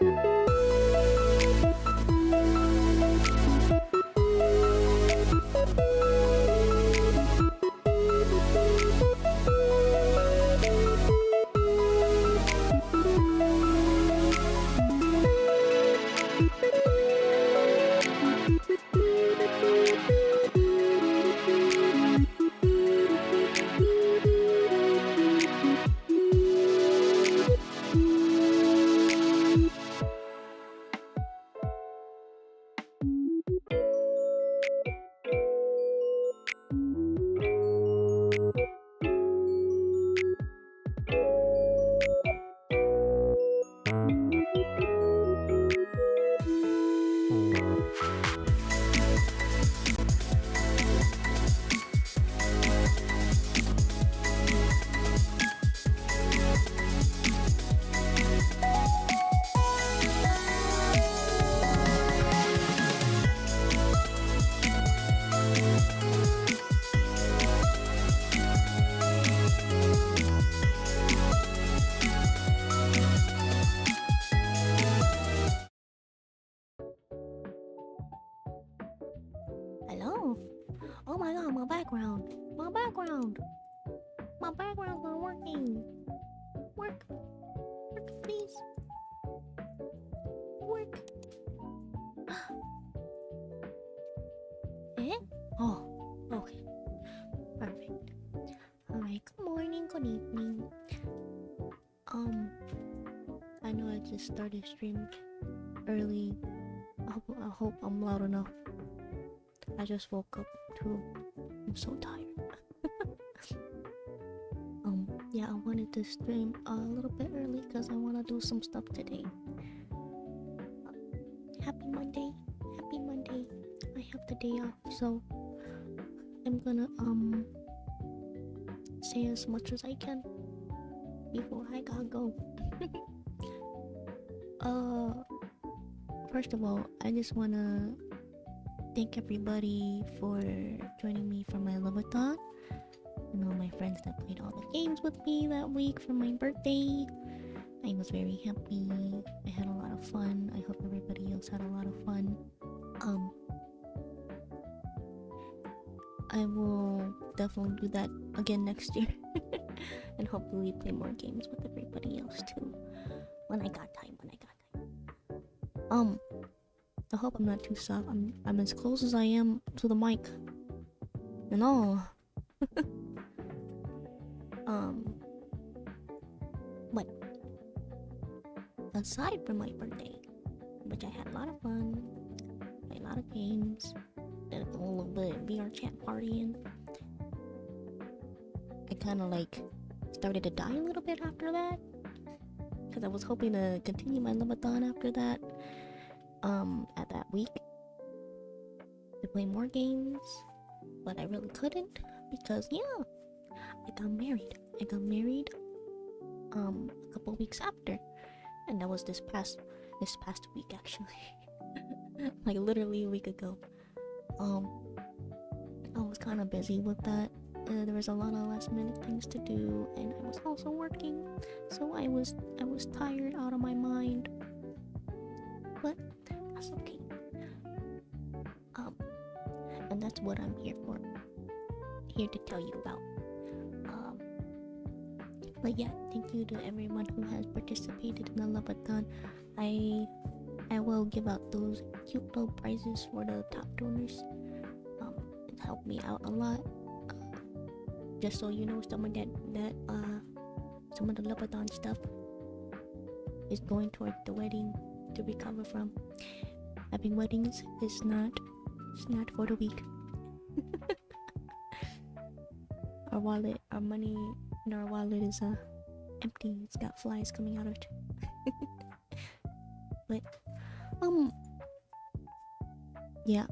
Hello? Oh my god, my background. My background. My background's not working. Work. Work, please. Work. Eh? Oh, okay. Perfect. Alright, good morning, good evening. I know I just started stream early. I hope I'm loud enough. I just woke up too. I'm so tired. Yeah, I wanted to stream a little bit early because I want to do some stuff today. Happy Monday. Happy Monday. I have the day off, so I'm gonna say as much as I can before I gotta go. First of all, I just wanna thank everybody for joining me for my Loveathon. And all my friends that played all the games with me that week for my birthday. I was very happy. I had a lot of fun. I hope everybody else had a lot of fun. I will definitely do that again next year. And hopefully play more games with everybody else too. When I got time. I hope I'm not too soft. I'm as close as I am to the mic. And all. But aside from my birthday, which I had a lot of fun, played a lot of games, did all of the VR chat partying, I kind of like started to die a little bit after that, because I was hoping to continue my Loveathon after that, at that week, to play more games, but I really couldn't, because yeah, I got married a couple weeks after, and that was this past week actually. Like literally a week ago. I was kind of busy with that. There was a lot of last minute things to do, and I was also working, so I was tired out of my mind, but that's okay. And that's what I'm here for, here to tell you about. But yeah, thank you to everyone who has participated in the Loveathon. I will give out those cute little prizes for the top donors. It helped me out a lot. Just so you know, some of the Loveathon stuff is going toward the wedding to recover from. Having weddings is not for the weak. Our money in our wallet is empty. It's got flies coming out of it. But yeah,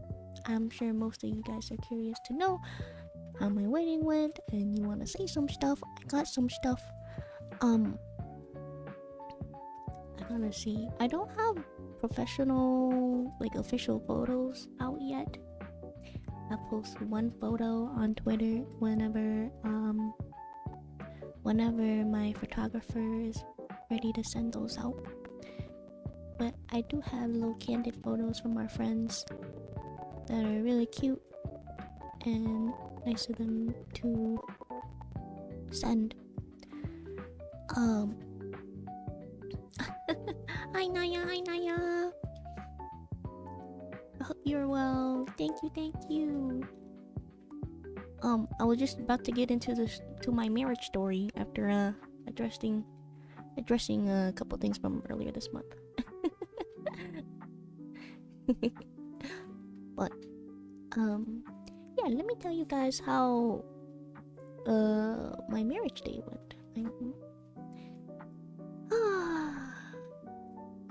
I'm sure most of you guys are curious to know how my wedding went, and you want to say some stuff. I got some stuff. I gotta see. I don't have professional, like, official photos out yet. I post one photo on Twitter whenever my photographer is ready to send those out. but I do have little candid photos from our friends that are really cute and nice of them to send. Um. Hi Naya, hi Naya. I hope you're well. Thank you, thank you. I was just about to get into my marriage story after addressing a couple things from earlier this month. But yeah, let me tell you guys how my marriage day went.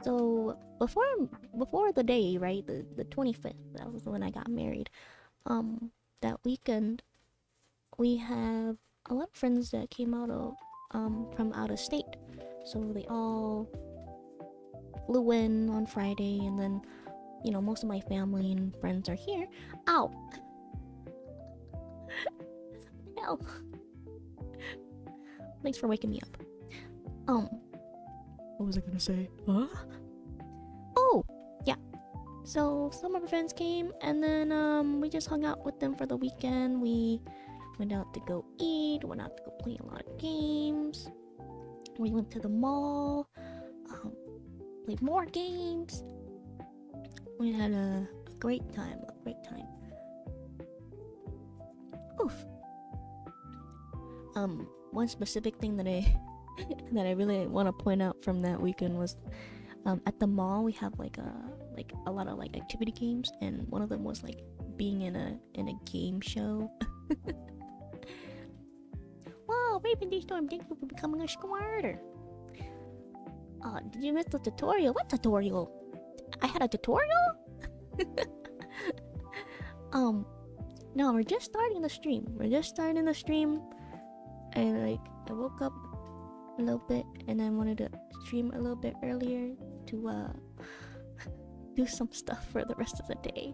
So before the day, right, the 25th, that was when I got married. That weekend we have a lot of friends that came out of from out of state, so they all flew in on Friday, and then most of my family and friends are here. Ow! Hell! Thanks for waking me up. What was I gonna say? Huh? Oh, yeah. So some of our friends came, and then we just hung out with them for the weekend. We went out to go eat, went out to go play a lot of games. We went to the mall, played more games. We had a great time, Oof. One specific thing that I that I really want to point out from that weekend was at the mall we have like a lot of like activity games, and one of them was like being in a game show. Wow, Raven D Storm, thank you for becoming a squirter. Did you miss the tutorial? What tutorial? I had a tutorial? No, we're just starting the stream. And like I woke up a little bit and I wanted to stream a little bit earlier to do some stuff for the rest of the day.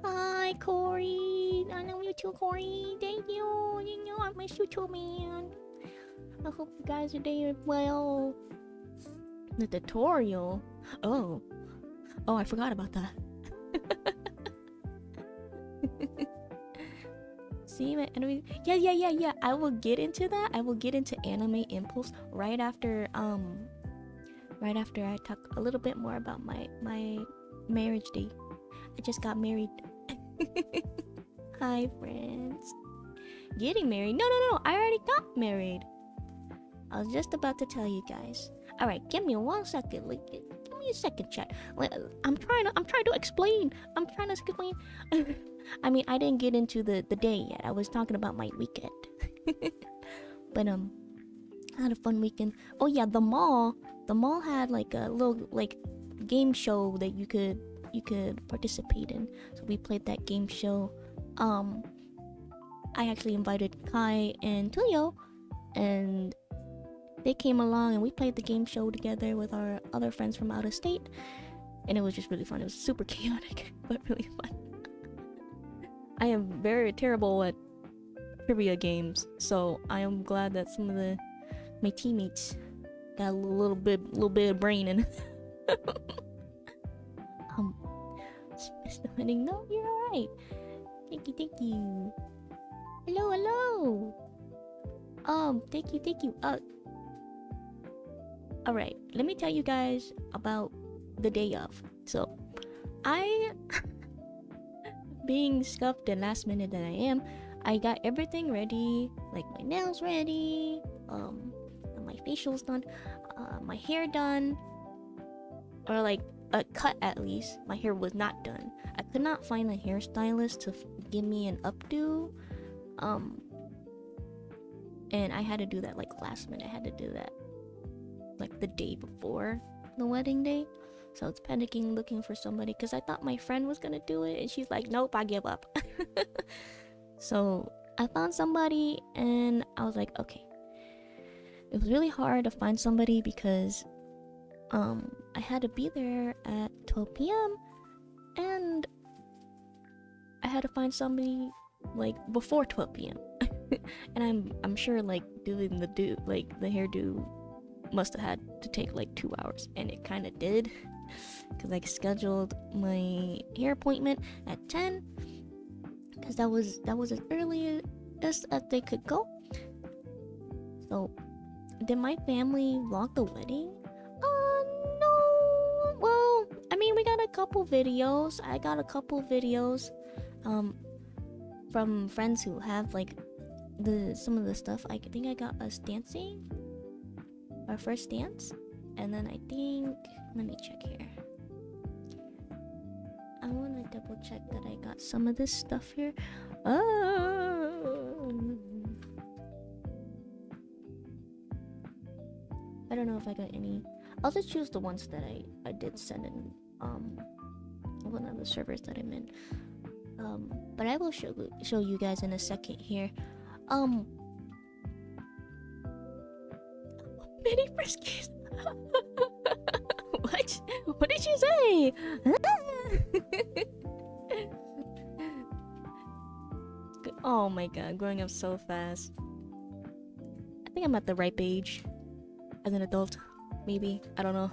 Hi Corey, I know you too, Corey. Thank you. I miss you too, man. I hope you guys are doing well. The tutorial. Oh, I forgot about that. See my anime. Yeah. I will get into that. I will get into Anime Impulse right after I talk a little bit more about my marriage day. I just got married. Hi friends. Getting married? No. I already got married. I was just about to tell you guys. All right, give me 1 second. Like, give me a second, chat. I'm trying to explain. I mean, I didn't get into the day yet. I was talking about my weekend. But I had a fun weekend. Oh yeah, the mall had like a little like game show that you could participate in. So we played that game show. I actually invited Kai and Tulio, and they came along and we played the game show together with our other friends from out of state, and it was just really fun. It was super chaotic, but really fun. I am very terrible at trivia games, so I am glad that some of my teammates got a little bit of brain in. Winning. No, you're alright. Thank you. Hello. Thank you. Alright, let me tell you guys about the day of. So, I, being scuffed and last minute that I am, I got everything ready, like my nails ready, my facials done, my hair done, or like a cut at least. My hair was not done. I could not find a hairstylist to give me an updo, and I had to do that like last minute. I had to do that like the day before the wedding day. So I was panicking, looking for somebody, because I thought my friend was gonna do it, and she's like, nope, I give up. So I found somebody, and I was like, okay. It was really hard to find somebody because I had to be there at 12 p.m. and I had to find somebody like before 12 p.m. And I'm sure like doing the hairdo must have had to take like 2 hours, and it kind of did, because I scheduled my hair appointment at 10, because that was as early as they could go. So did my family vlog the wedding? No. Well, I mean, we got a couple videos. I got a couple videos from friends who have like some of the stuff. I think I got us dancing, our first dance, and then I think, let me check here. I want to double check that I got some of this stuff here. I don't know if I got any. I'll just choose the ones that I did send in one of the servers that I'm in. But I will show you guys in a second here. Mini friskies. What did you say? Oh my god, growing up so fast. I think I'm at the ripe age as an adult, maybe. I don't know.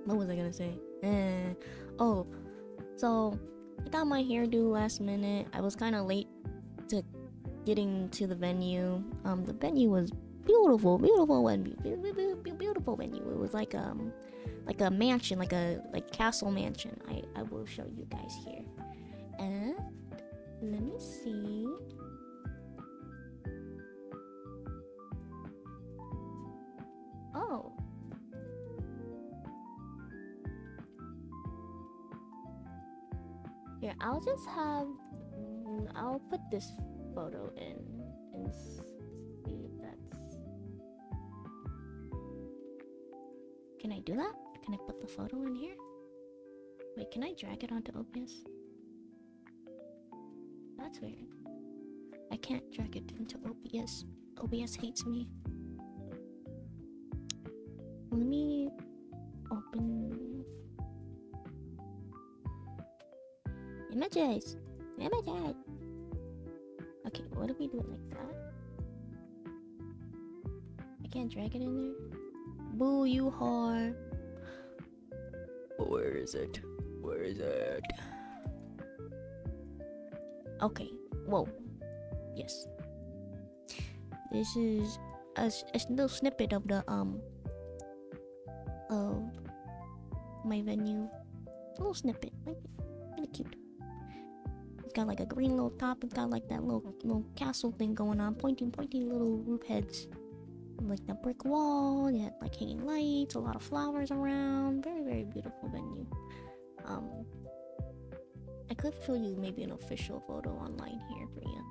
What was I gonna say? Oh, so I got my hairdo last minute. I was kind of late to getting to the venue. The venue was beautiful venue. Beautiful venue. It was like a mansion, like castle mansion. I will show you guys here. And let me see. Oh. Here, I'll just have. I'll put this photo in and see if that's. Can I do that? Can I put the photo in here? Wait, can I drag it onto OBS? That's weird. I can't drag it into OBS. OBS hates me. Let me open images. Okay, what if we do it like that? I can't drag it in there. Boo, you whore. Where is it? Okay, whoa. Yes. This is a little snippet of the of my venue. A little snippet, like really cute. It's got like a green little top. It's got like that little castle thing going on, pointy little roof heads. Like the brick wall. You had like hanging lights, a lot of flowers around. Very beautiful venue. I could show you maybe an official photo online here for you.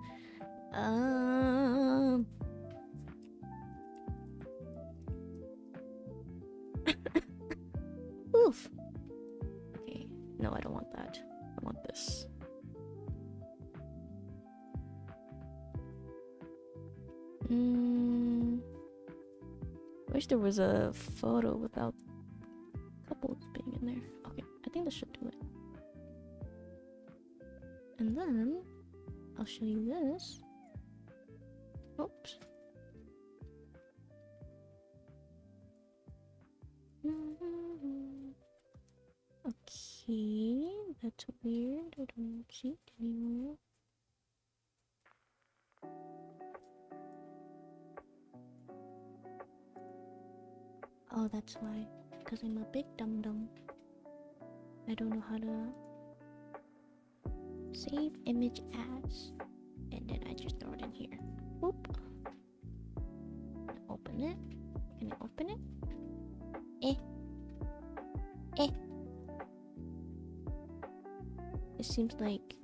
Oof. Okay. No, I don't want that. I want this. Wish there was a photo without couples being in there. Okay, I think this should do it. And then I'll show you this. Oops. Okay, that's weird. I don't see it anymore. Oh, that's why. Because I'm a big dum-dum. I don't know how to save image as. And then I just throw it in here. Whoop. Open it. Can I open it? It seems like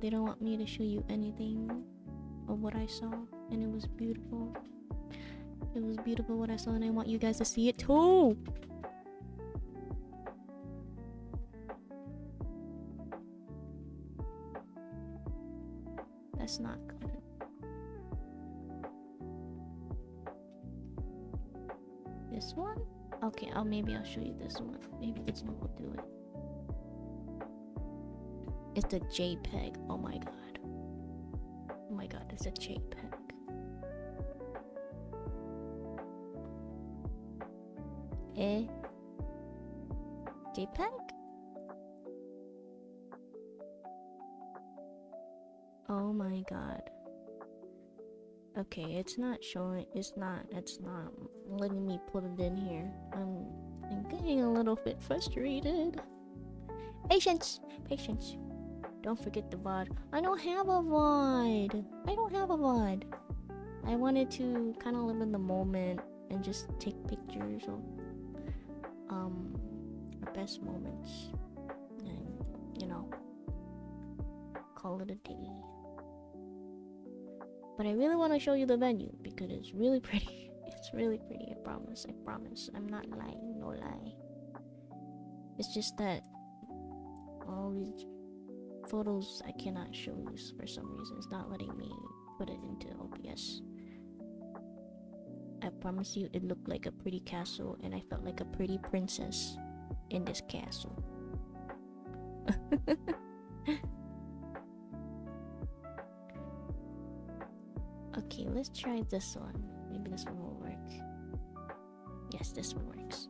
they don't want me to show you anything of what I saw. And it was beautiful. It was beautiful what I saw, and I want you guys to see it too. That's not good. This one? Okay, maybe I'll show you this one. Maybe this one will do it. It's the JPEG. Oh my god. Oh my god, it's a JPEG. Eh? JPEG? Oh my god. Okay, it's not showing. It's not letting me put it in here. I'm getting a little bit frustrated. Patience! Patience. Don't forget the VOD. I don't have a VOD. I don't have a VOD. I wanted to kind of live in the moment and just take pictures of our best moments and, you know, call it a day. But I really want to show you the venue because it's really pretty. It's really pretty, I promise. I promise. I'm not lying, no lie. It's just that all these photos I cannot show you for some reason. It's not letting me put it into OBS. I promise you it looked like a pretty castle and I felt like a pretty princess in this castle. Okay, let's try this one. Maybe this one will work. Yes, this one works.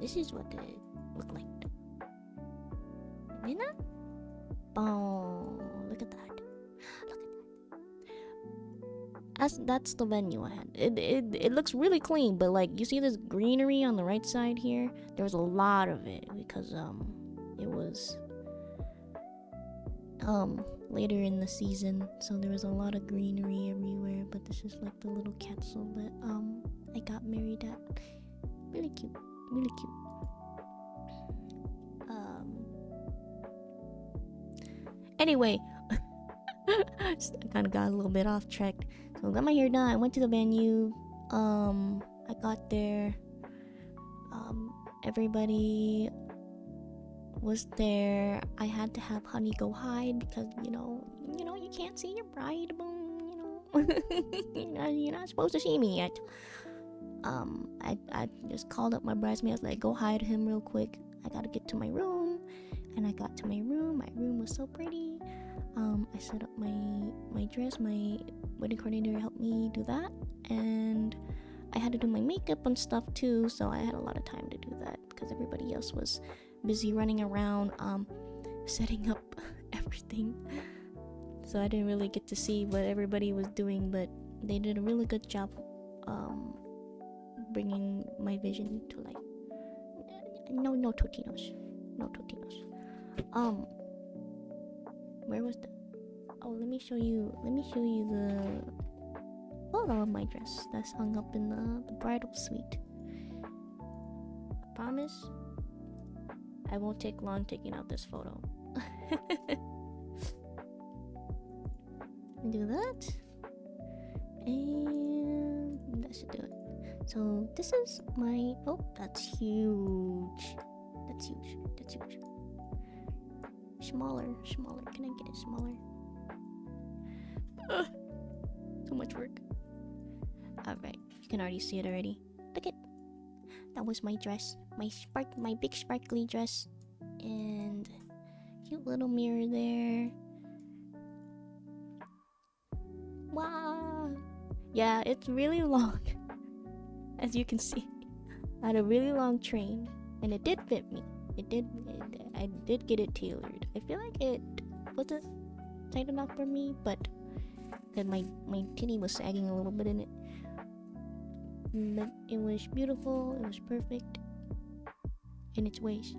This is what it looked like. You know? Oh, look at that. Look at that. That's the venue I had. It looks really clean, but like you see this greenery on the right side here? There was a lot of it because it was later in the season, so there was a lot of greenery everywhere, but this is like the little castle that I got married at. Really cute. Really cute. Anyway, I kind of got a little bit off track. So I got my hair done. I went to the venue. I got there. Everybody was there. I had to have Honey go hide because you know you can't see your bride. You're not supposed to see me yet. I just called up my bridesmaids, like, go hide him real quick. I gotta get to my room. And I got to my room. My room was so pretty. I set up my dress. My wedding coordinator helped me do that. And I had to do my makeup and stuff too. So I had a lot of time to do that because everybody else was busy running around setting up everything. So I didn't really get to see what everybody was doing, but they did a really good job bringing my vision to life. No Totinos. Where was the... Oh, let me show you the photo of my dress that's hung up in the bridal suite. I promise I won't take long taking out this photo. Do that, and that should do it. So this is my... Oh, that's huge. Smaller. Can I get it smaller? So much work. Alright, you can already see it already. Look at that. Was my dress. My big sparkly dress. And cute little mirror there. Wow. Yeah, it's really long. As you can see. I had a really long train. And it did fit me. I did get it tailored. I feel like it wasn't tight enough for me, but because my titty was sagging a little bit in it. But it was beautiful. It was perfect in its ways.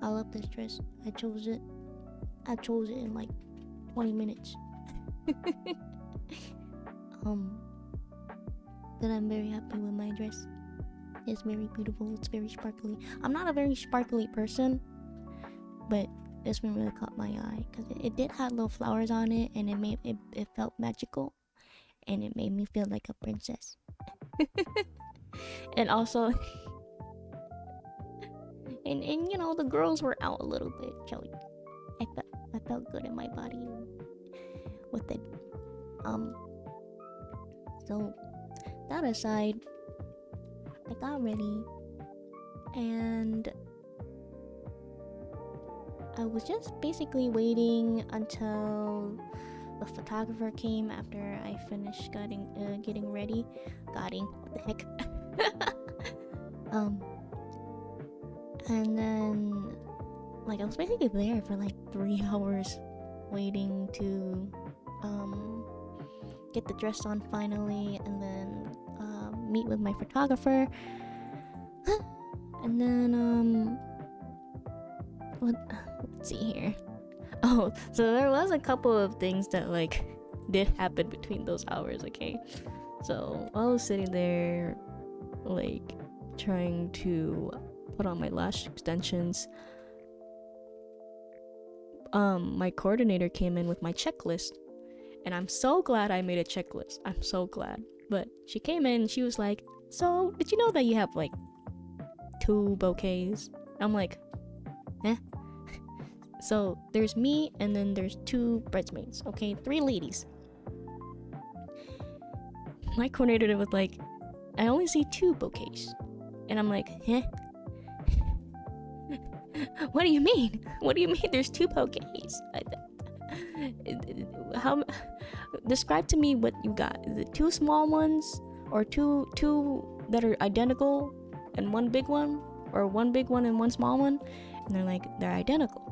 I love this dress. I chose it in like 20 minutes. But I'm very happy with my dress. It's very beautiful. It's very sparkly. I'm not a very sparkly person, but this one really caught my eye because it did have little flowers on it, and it felt magical, and it made me feel like a princess. And also, and you know, the girls were out a little bit, Joey. I felt good in my body with it. So that aside, I got ready and I was just basically waiting until the photographer came after I finished getting ready. What the heck? And then like I was basically there for like 3 hours waiting to get the dress on finally, and then meet with my photographer. And then let's see here. Oh, so there was a couple of things that like did happen between those hours. Okay, so I was sitting there like trying to put on my lash extensions. My coordinator came in with my checklist, and I'm so glad I made a checklist. I'm so glad. But she came in and she was like, so did you know that you have like 2 bouquets? I'm like, eh. So there's me, and then there's 2 bridesmaids, okay? 3 ladies. My coordinator was like, I only see 2 bouquets. And I'm like, eh? What do you mean? What do you mean there's 2 bouquets? How? Describe to me what you got. Is it 2 small ones, or two that are identical and 1 big one, or 1 big one and 1 small one? And they're like, they're identical.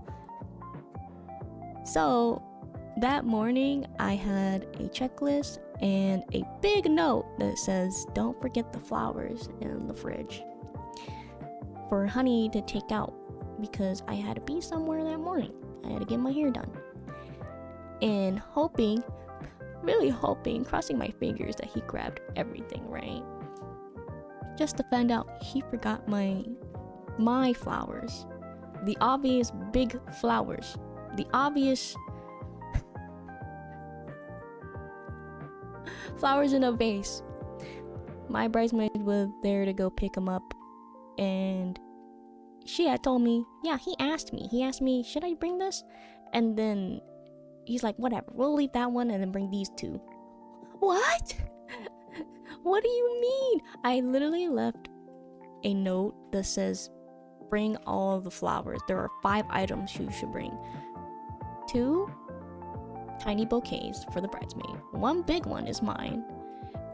So that morning I had a checklist and a big note that says, don't forget the flowers in the fridge for Honey to take out, because I had to be somewhere that morning. I had to get my hair done. And hoping, really hoping, crossing my fingers that he grabbed everything, right? Just to find out he forgot my flowers. The obvious big flowers. The obvious flowers in a vase. My bridesmaid was there to go pick them up, and she had told me, yeah, he asked me, should I bring this? And then he's like, whatever, we'll leave that one and then bring these 2. What? What do you mean? I literally left a note that says, bring all the flowers. There are 5 items you should bring. 2 tiny bouquets for the bridesmaid. 1 big one is mine.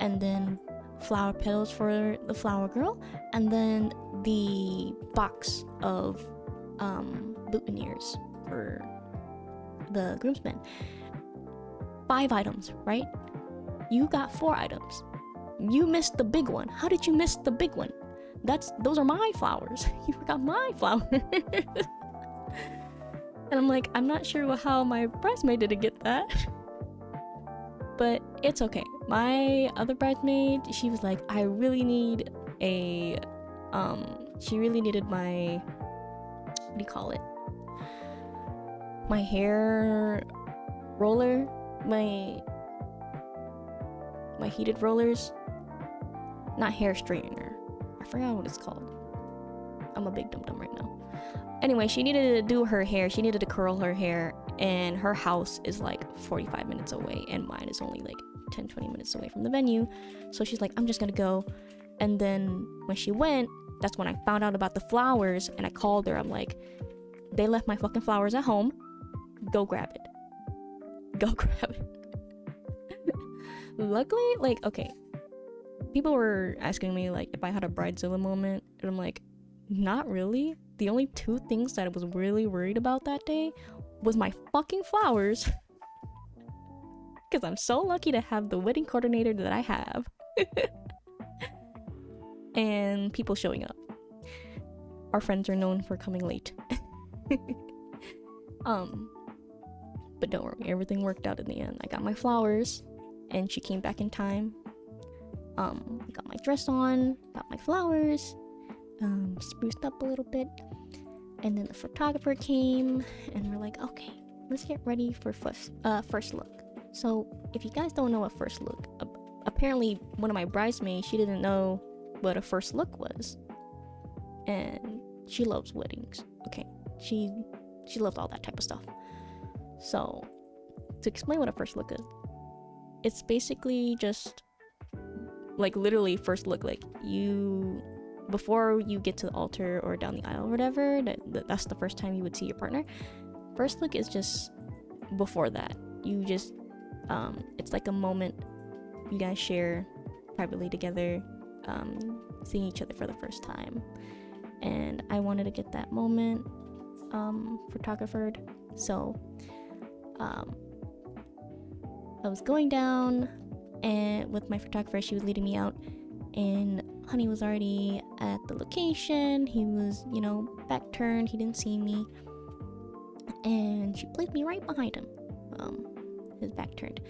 And then flower petals for the flower girl. And then the box of boutonnieres for the groomsmen. 5 items, right? You got 4 items. You missed the big one. How did you miss the big one? Those are my flowers. You forgot my flowers. And I'm like, I'm not sure how my bridesmaid didn't get that. But it's okay. My other bridesmaid, she was like, I really need a she really needed my, what do you call it? My hair roller, my heated rollers. Not hair straightener. I forgot what it's called. I'm a big dum-dum right now. Anyway, she needed to do her hair. She needed to curl her hair, and her house is like 45 minutes away, and mine is only like 10-20 minutes away from the venue. So she's like, I'm just gonna go. And then when she went, that's when I found out about the flowers, and I called her. I'm like, they left my fucking flowers at home. Go grab it. Go grab it. Luckily, like, okay, people were asking me like if I had a bridezilla moment, and I'm like, not really. The only 2 things that I was really worried about that day was my fucking flowers, because I'm so lucky to have the wedding coordinator that I have, and people showing up. Our friends are known for coming late. But don't worry, everything worked out in the end. I got my flowers, and she came back in time. I got my dress on, got my flowers, spruced up a little bit, and then the photographer came, and we're like, okay, let's get ready for first look. So if you guys don't know what first look, apparently one of my bridesmaids, she didn't know what a first look was, and she loves weddings. Okay, she loves all that type of stuff. So to explain what a first look is, it's basically just like literally first look, like you, before you get to the altar or down the aisle or whatever, that's the first time you would see your partner. First look is just before that. You just It's like a moment you guys share privately together, seeing each other for the first time, and I wanted to get that moment photographed. So I was going down, and with my photographer, she was leading me out, and Honey was already at the location. He was, back turned. He didn't see me, and she placed me right behind him, his back turned.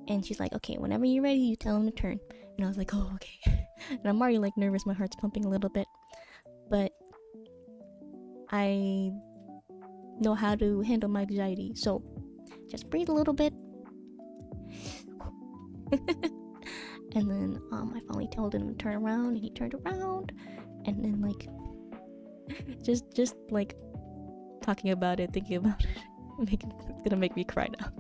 And she's like, okay, whenever you're ready, you tell him to turn. And I was like, oh, okay. And I'm already like nervous. My heart's pumping a little bit, but I know how to handle my anxiety. So just breathe a little bit. And then I finally told him to turn around, and he turned around. And then like just like talking about it, thinking about it, it's gonna make me cry now.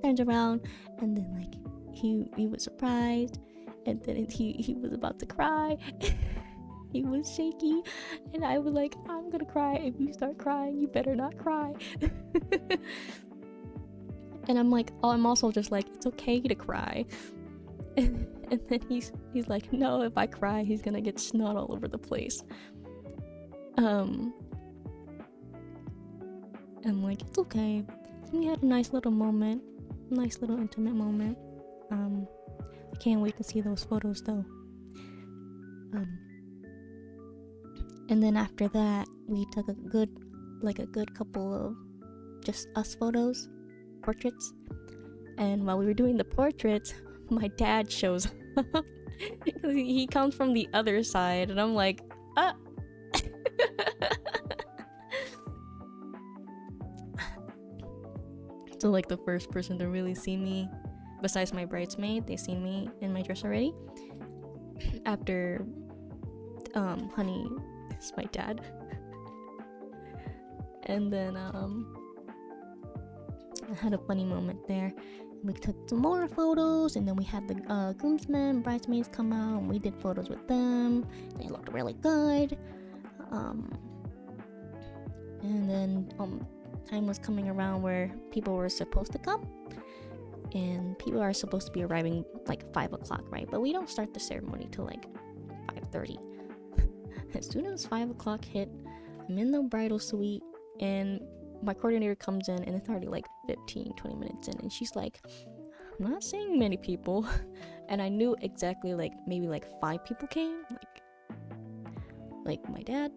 Turns around, and then like he was surprised, and then he was about to cry. He was shaky, and I was like, I'm gonna cry. If you start crying, you better not cry. And I'm like, I'm also just like, it's okay to cry. And then he's like, no, if I cry, he's gonna get snot all over the place. I'm like, it's okay. And we had a nice little moment, nice little intimate moment. I can't wait to see those photos though. And then after that, we took a good couple of just us photos, portraits. And while we were doing the portraits, my dad shows up. He comes from the other side, and I'm like, ah. So like the first person to really see me, besides my bridesmaid, they seen me in my dress already. After Honey is my dad. And then I had a funny moment there. We took some more photos, and then we had the groomsmen and bridesmaids come out, and we did photos with them. They looked really good. And then time was coming around where people were supposed to come, and people are supposed to be arriving like 5 o'clock, right? But we don't start the ceremony till like 5:30. As soon as 5 o'clock hit, I'm in the bridal suite, and my coordinator comes in, and it's already like 15-20 minutes in, and she's like, I'm not seeing many people. And I knew exactly like maybe like 5 people came, like my dad,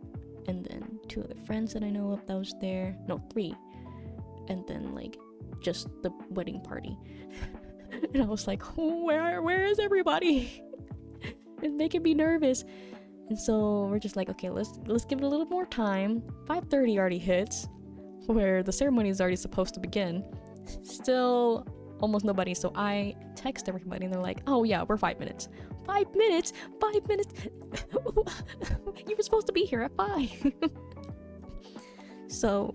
and then 2 other friends that I know of that was there. No, 3. And then like just the wedding party. And I was like, oh, where is everybody? It's making me nervous. And so we're just like, okay, let's give it a little more time. 5:30 already hits, where the ceremony is already supposed to begin. Still almost nobody. So I text everybody, and they're like, oh yeah, we're 5 minutes. 5 minutes? 5 minutes? You were supposed to be here at 5. So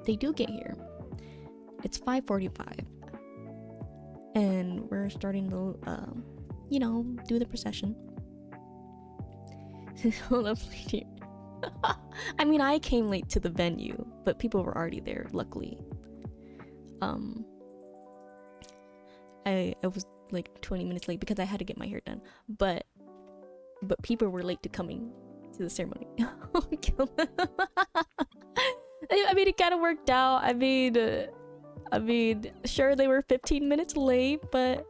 they do get here. It's 5:45, and we're starting to do the procession. I mean, I came late to the venue, but people were already there, luckily. I was like 20 minutes late because I had to get my hair done, but people were late to coming to the ceremony. I mean, it kind of worked out. I mean, sure, they were 15 minutes late, but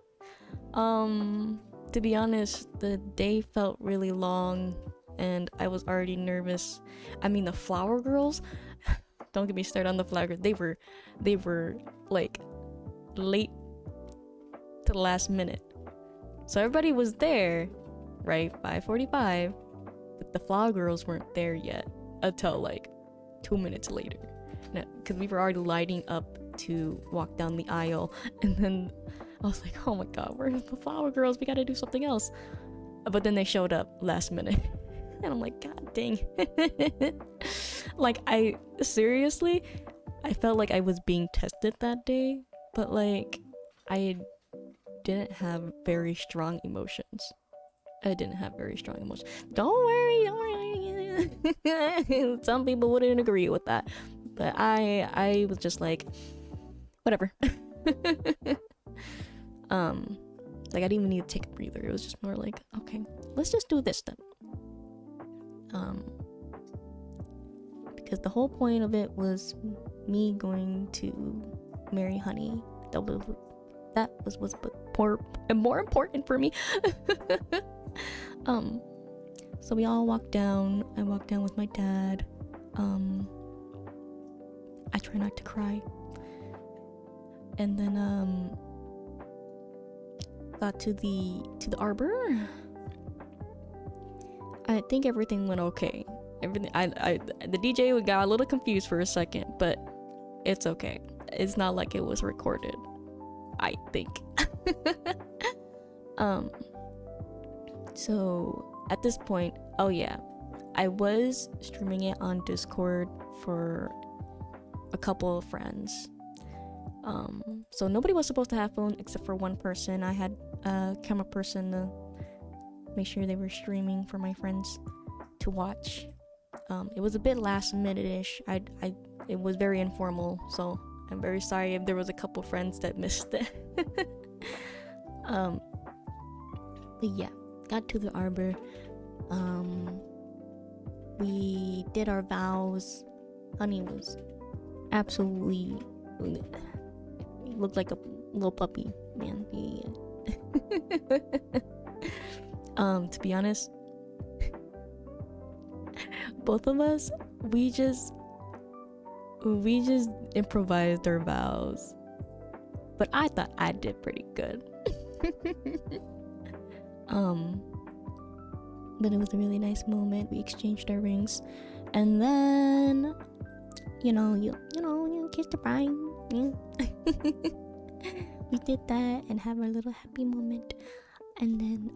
to be honest, the day felt really long, and I was already nervous. I mean, the flower girls, don't get me started on the flower girls. They were like late to the last minute. So everybody was there, right? 5:45, but the flower girls weren't there yet until like 2 minutes later. Because we were already lighting up to walk down the aisle, and then I was like, oh my god, where's the flower girls? We gotta do something else. But then they showed up last minute. And I'm like, god dang. Like, I felt like I was being tested that day, but like I didn't have very strong emotions. Don't worry. Some people wouldn't agree with that, But I was just like, whatever. Like I didn't even need to take a breather. It was just more like, okay, let's just do this then. Because the whole point of it was me going to marry Honey. That was more important for me. So we all walked down. I walked down with my dad. I try not to cry. And then got to the arbor. I think everything went okay. The DJ got a little confused for a second, but it's okay. It's not like it was recorded, I think. So at this point, oh yeah, I was streaming it on Discord for a couple of friends. So nobody was supposed to have phone except for one person. I had a camera person to make sure they were streaming for my friends to watch. It was a bit last minute-ish. It was very informal, so I'm very sorry if there was a couple friends that missed it. But yeah, got to the arbor. We did our vows. Honey was absolutely, he looked like a little puppy, man. To be honest, both of us, we just improvised our vows, but I thought I did pretty good. But it was a really nice moment. We exchanged our rings, and then you kissed the bride. Yeah. We did that and have our little happy moment, and then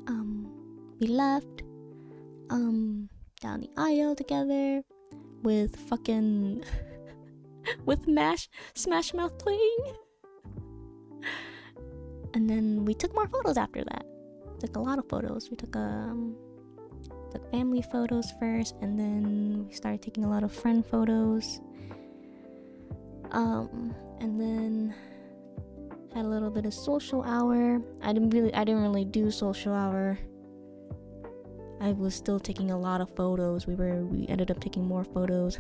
we left down the aisle together with fucking with Smash Mouth playing. And then we took more photos after that. Took a lot of photos. We took family photos first, and then we started taking a lot of friend photos. And then had a little bit of social hour. I didn't really do social hour. I was still taking a lot of photos. We ended up taking more photos.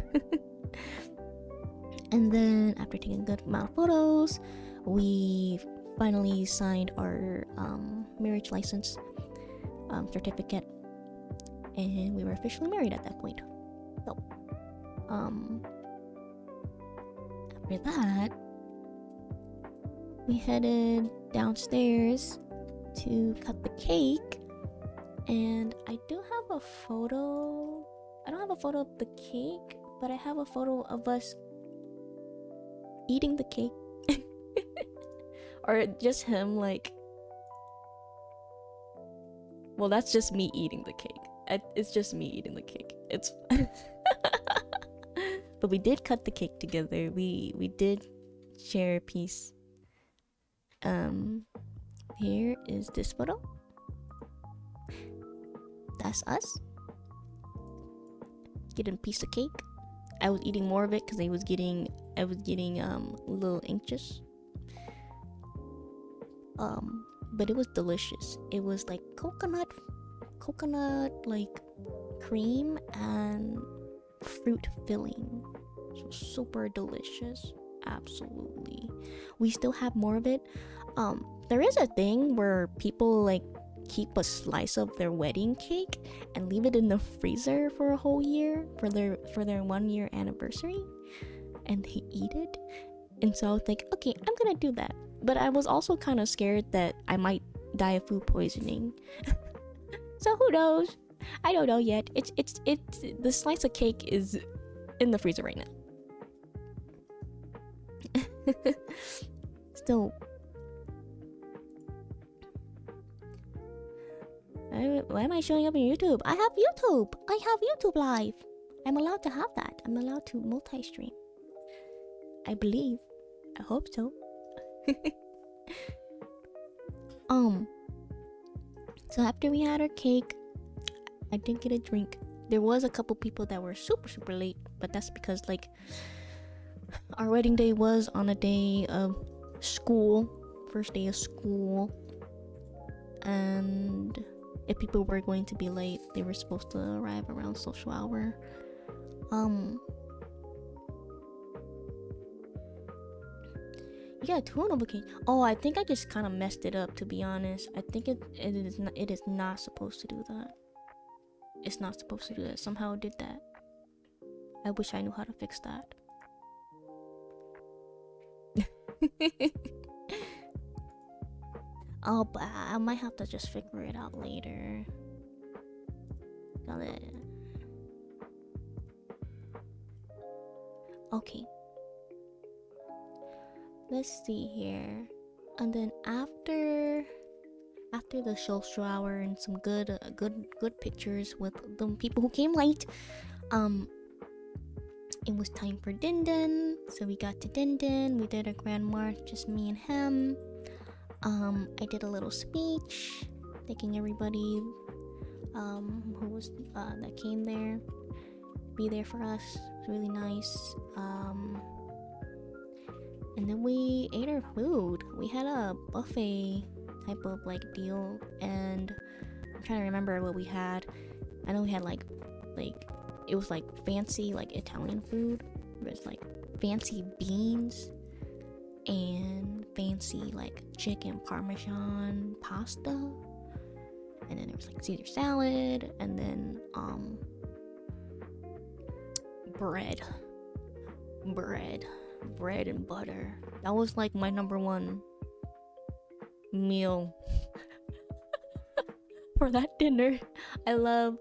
And then after taking a good amount of photos, we finally signed our marriage license certificate, and we were officially married at that point. So after that, we headed downstairs to cut the cake, and I do have a photo. I don't have a photo of the cake, but I have a photo of us eating the cake. Or just him, like, well, that's just me eating the cake. It's just me eating the cake. It's but we did cut the cake together. We did share a piece. Here is this photo. That's us getting a piece of cake. I was eating more of it because I was getting a little anxious. But it was delicious. It was like coconut like cream and fruit filling. So super delicious. Absolutely. We still have more of it. There is a thing where people like keep a slice of their wedding cake and leave it in the freezer for a whole year for their 1 year anniversary, and they eat it. And so I was like, okay, I'm gonna do that. But I was also kind of scared that I might die of food poisoning. So who knows? I don't know yet. It's the slice of cake is in the freezer right now. Still, why am I showing up on YouTube? I have YouTube Live. I'm allowed to have that. I'm allowed to multi-stream, I believe. I hope so. So after we had our cake, I didn't get a drink. There was a couple people that were super late, but that's because like Our wedding day was on a day of school, first day of school, and if people were going to be late, they were supposed to arrive around social hour. You got 2 notifications. Oh, I think I just kind of messed it up, to be honest. I think it is not supposed to do that. It's not supposed to do that. Somehow it did that. I wish I knew how to fix that. Oh, but I might have to just figure it out later. Got it. Okay. Let's see here. And then after the social hour and some good pictures with the people who came late, it was time for Din Din. So we got to Din Din. We did a grand march, just me and him. I did a little speech, thanking everybody who was that came there, be there for us. It was really nice. And then we ate our food. We had a buffet type of like deal, and I'm trying to remember what we had. I know we had like it was like fancy like Italian food. It was like fancy beans and fancy like chicken parmesan pasta, and then there was like Caesar salad, and then bread and butter. That was like my number one meal for that dinner. I love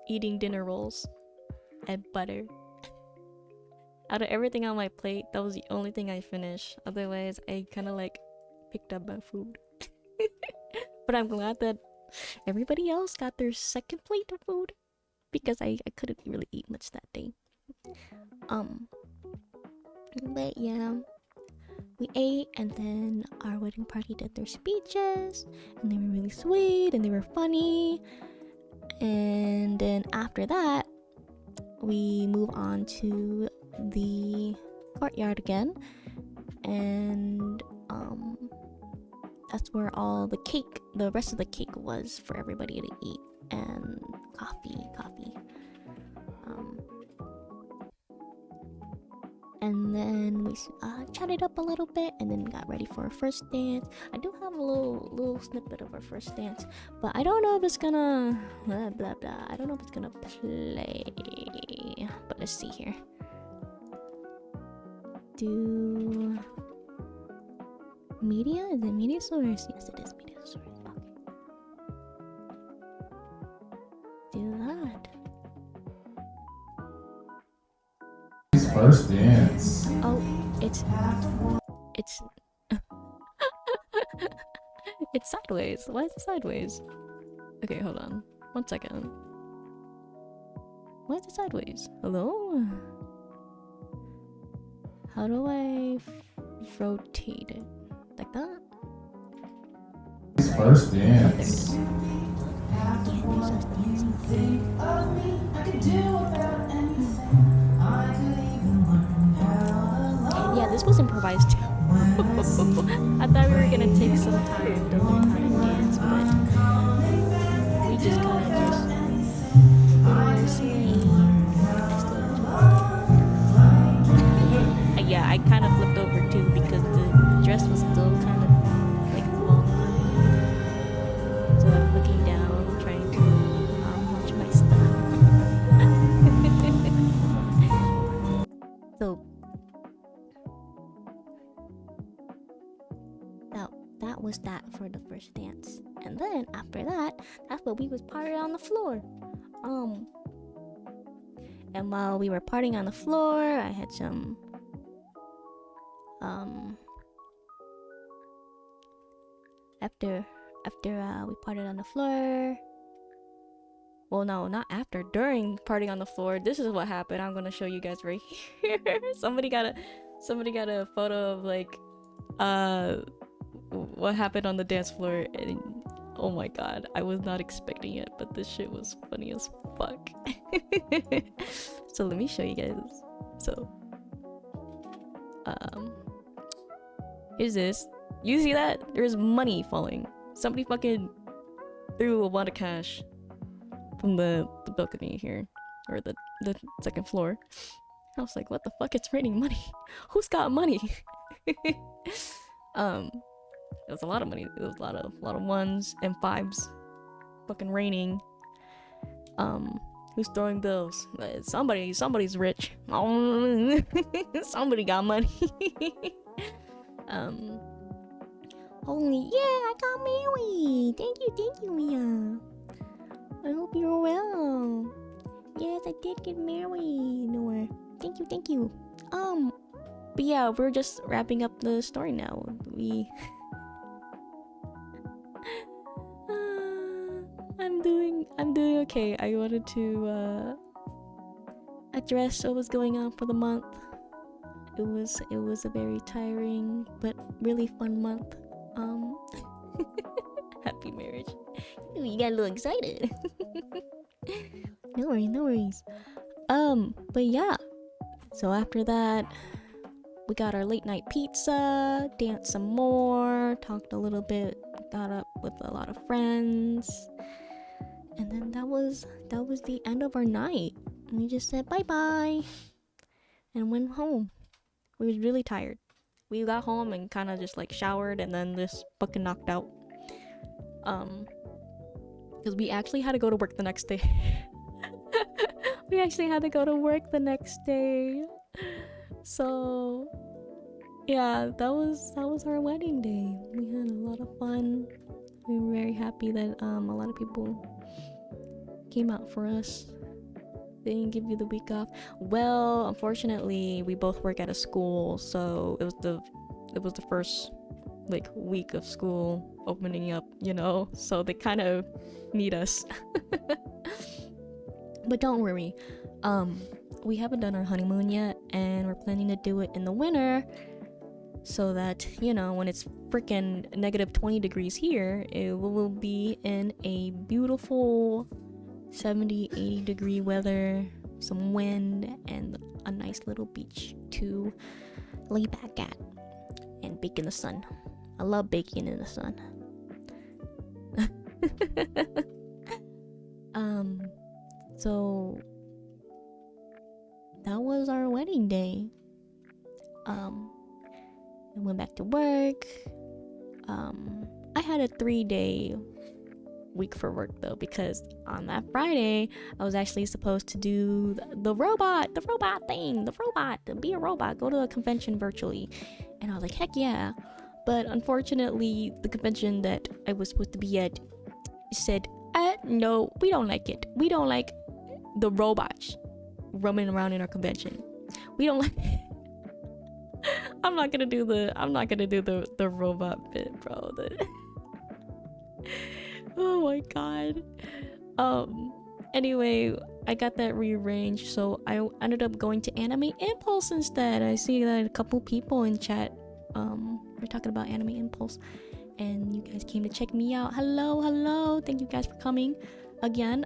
eating dinner rolls and butter. Out of everything on my plate, that was the only thing I finished. Otherwise, I kind of like picked up my food. But I'm glad that everybody else got their second plate of food, because I couldn't really eat much that day. But yeah, we ate, and then our wedding party did their speeches, and they were really sweet and they were funny. And then after that, we move on to the courtyard again, and that's where all the rest of the cake was for everybody to eat, and coffee. And then we chatted up a little bit, and then got ready for our first dance. I do have a little snippet of our first dance, but I don't know if it's gonna blah blah blah. I don't know if it's gonna play. But let's see here. Do media? Is it media source? Yes, it is media source. Okay. Do that. First dance. Oh, it's it's sideways. Why is it sideways? Okay, hold on. 1 second. Why is it sideways? Hello? How do I rotate it? Like that? First dance. Yeah, this was improvised too. I thought we were gonna take some time to learn how to dance, but we just kind of yeah, I kind of flipped over too because the dress was still kind of like long, so I'm looking down trying to watch my stuff. So that was that for the first dance, and then after that, that's what we was partying on the floor. And while we were partying on the floor, I had some after we partied on the floor. Well, no, not after. During partying on the floor, this is what happened. I'm gonna show you guys right here. Somebody got a photo of like what happened on the dance floor, and oh my god, I was not expecting it, but this shit was funny as fuck. So let me show you guys. So Here's this. You see that? There's money falling. Somebody fucking threw a wad of cash from the balcony here, or the second floor. I was like, what the fuck? It's raining money. Who's got money? It was a lot of money. It was a lot of ones and fives. Fucking raining. Who's throwing bills? Somebody's rich. Somebody got money. Holy, yeah, I got married. Thank you, Mia. I hope you're well. Yes, I did get married, Noor. Thank you. But yeah, we're just wrapping up the story now. I'm doing okay. I wanted to address what was going on for the month. It was a very tiring but really fun month. Happy marriage. Ooh, you got a little excited. No worries. But yeah. So after that, we got our late night pizza, danced some more, talked a little bit, got up with a lot of friends. And then that was the end of our night. We just said bye-bye and went home. We was really tired. We got home and kind of just like showered and then just fucking knocked out. Because we actually had to go to work the next day. So yeah, that was our wedding day. We had a lot of fun. We were very happy that a lot of people came out for us. They didn't give you the week off. Well, unfortunately, we both work at a school, so it was the first like week of school opening up, you know, so they kind of need us. But don't worry, we haven't done our honeymoon yet, and we're planning to do it in the winter, so that, you know, when it's freaking negative 20 degrees here, it will be in a beautiful 70-80 degree weather, some wind, and a nice little beach to lay back at and bake in the sun. I love baking in the sun. So that was our wedding day. I went back to work. I had a 3-day week for work though, because on that Friday I was actually supposed to do the robot thing, to be a robot, go to a convention virtually, and I was like, heck yeah. But unfortunately, the convention that I was supposed to be at said, no, we don't like it. We don't like the robots roaming around in our convention. We don't like I'm not gonna do the robot bit, bro. Oh my god. Anyway, I got that rearranged, so I ended up going to Anime Impulse instead. I see that a couple people in chat we're talking about Anime Impulse, and you guys came to check me out. Hello. Thank you guys for coming again.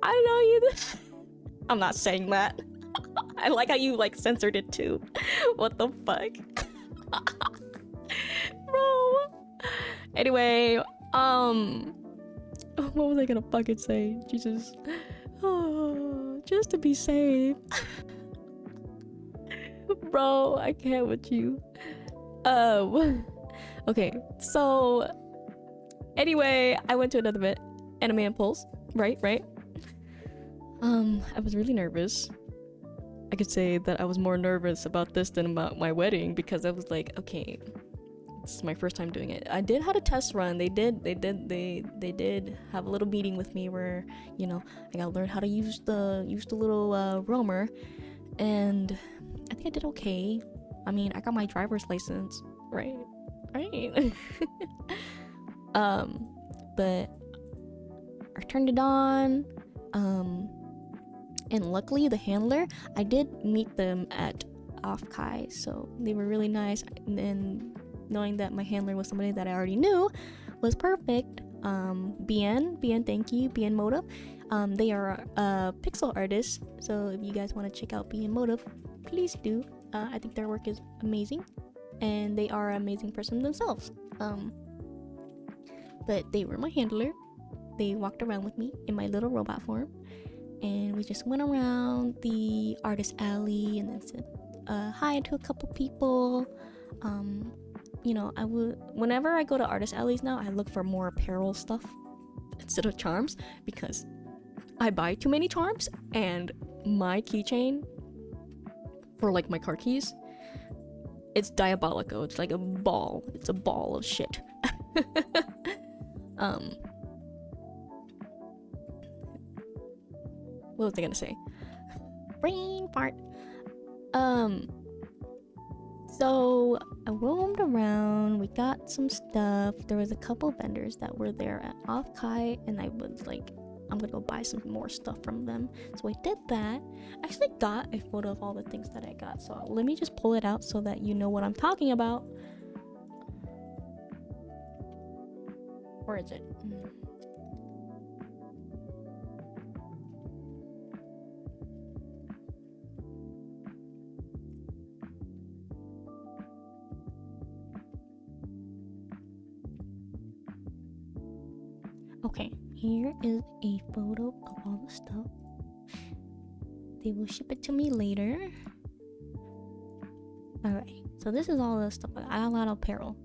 I know you. I'm not saying that. I like how you like censored it too. What the fuck? Bro. Anyway, what was I gonna fucking say? Jesus. Oh, just to be safe. Bro, I can't with you. Okay, so anyway, I went to another event, Anime Impulse, right? I was really nervous. I could say that I was more nervous about this than about my wedding, because I was like, okay, this is my first time doing it. I did have a test run. They did have a little meeting with me where, you know, I gotta learn how to use the little roamer, and I think I did okay. I mean, I got my driver's license, right? But I turned it on, and luckily the handler, I did meet them at Off-Kai, so they were really nice, and knowing that my handler was somebody that I already knew was perfect. BN, thank you, BN Motive. They are pixel artists, so if you guys want to check out BN Motive, please do. I think their work is amazing, and they are an amazing person themselves. But they were my handler. They walked around with me in my little robot form, and we just went around the artist alley and then said hi to a couple people. You know, whenever I go to artist alleys now, I look for more apparel stuff instead of charms, because I buy too many charms, and my keychain for like my car keys, it's diabolical. It's like a ball. It's a ball of shit. What was I gonna say? Brain fart. So I roamed around, we got some stuff. There was a couple vendors that were there at Offkai, and I was like, I'm gonna go buy some more stuff from them. So I did that. I actually got a photo of all the things that I got. So let me just pull it out so that you know what I'm talking about. Where is it? Okay, here is a photo of all the stuff. They will ship it to me later. Alright, so this is all the stuff. I got a lot of apparel.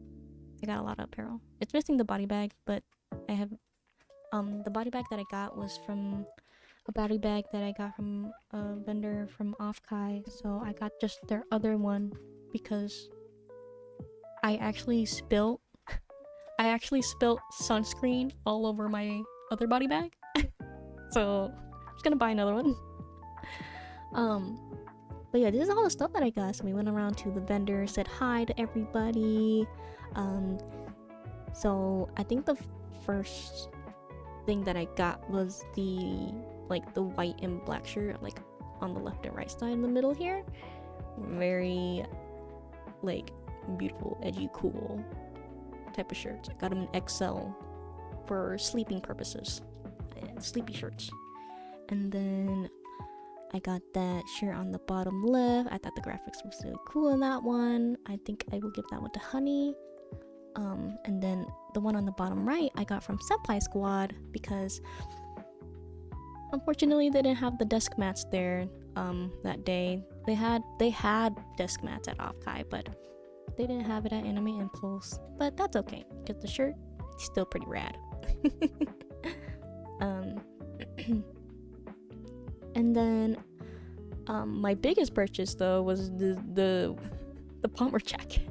It's missing the body bag, but I have the body bag that I got was from a body bag that I got from a vendor from Offkai. So I got just their other one because I actually spilled sunscreen all over my other body bag. So I'm just gonna buy another one. But yeah, this is all the stuff that I got. So we went around to the vendor, said hi to everybody. So I think the first thing that I got was the white and black shirt, like on the left and right side in the middle here. Very like beautiful, edgy, cool type of shirts. I got them in XL for sleeping purposes, sleepy shirts. And then I got that shirt on the bottom left. I thought the graphics was really cool in that one. I think I will give that one to Honey. And then the one on the bottom right I got from Senpai Squad because unfortunately they didn't have the desk mats there that day. They had desk mats at Offkai, but they didn't have it at Anime Impulse. But that's okay because the shirt is still pretty rad. And then my biggest purchase though was the bomber jacket.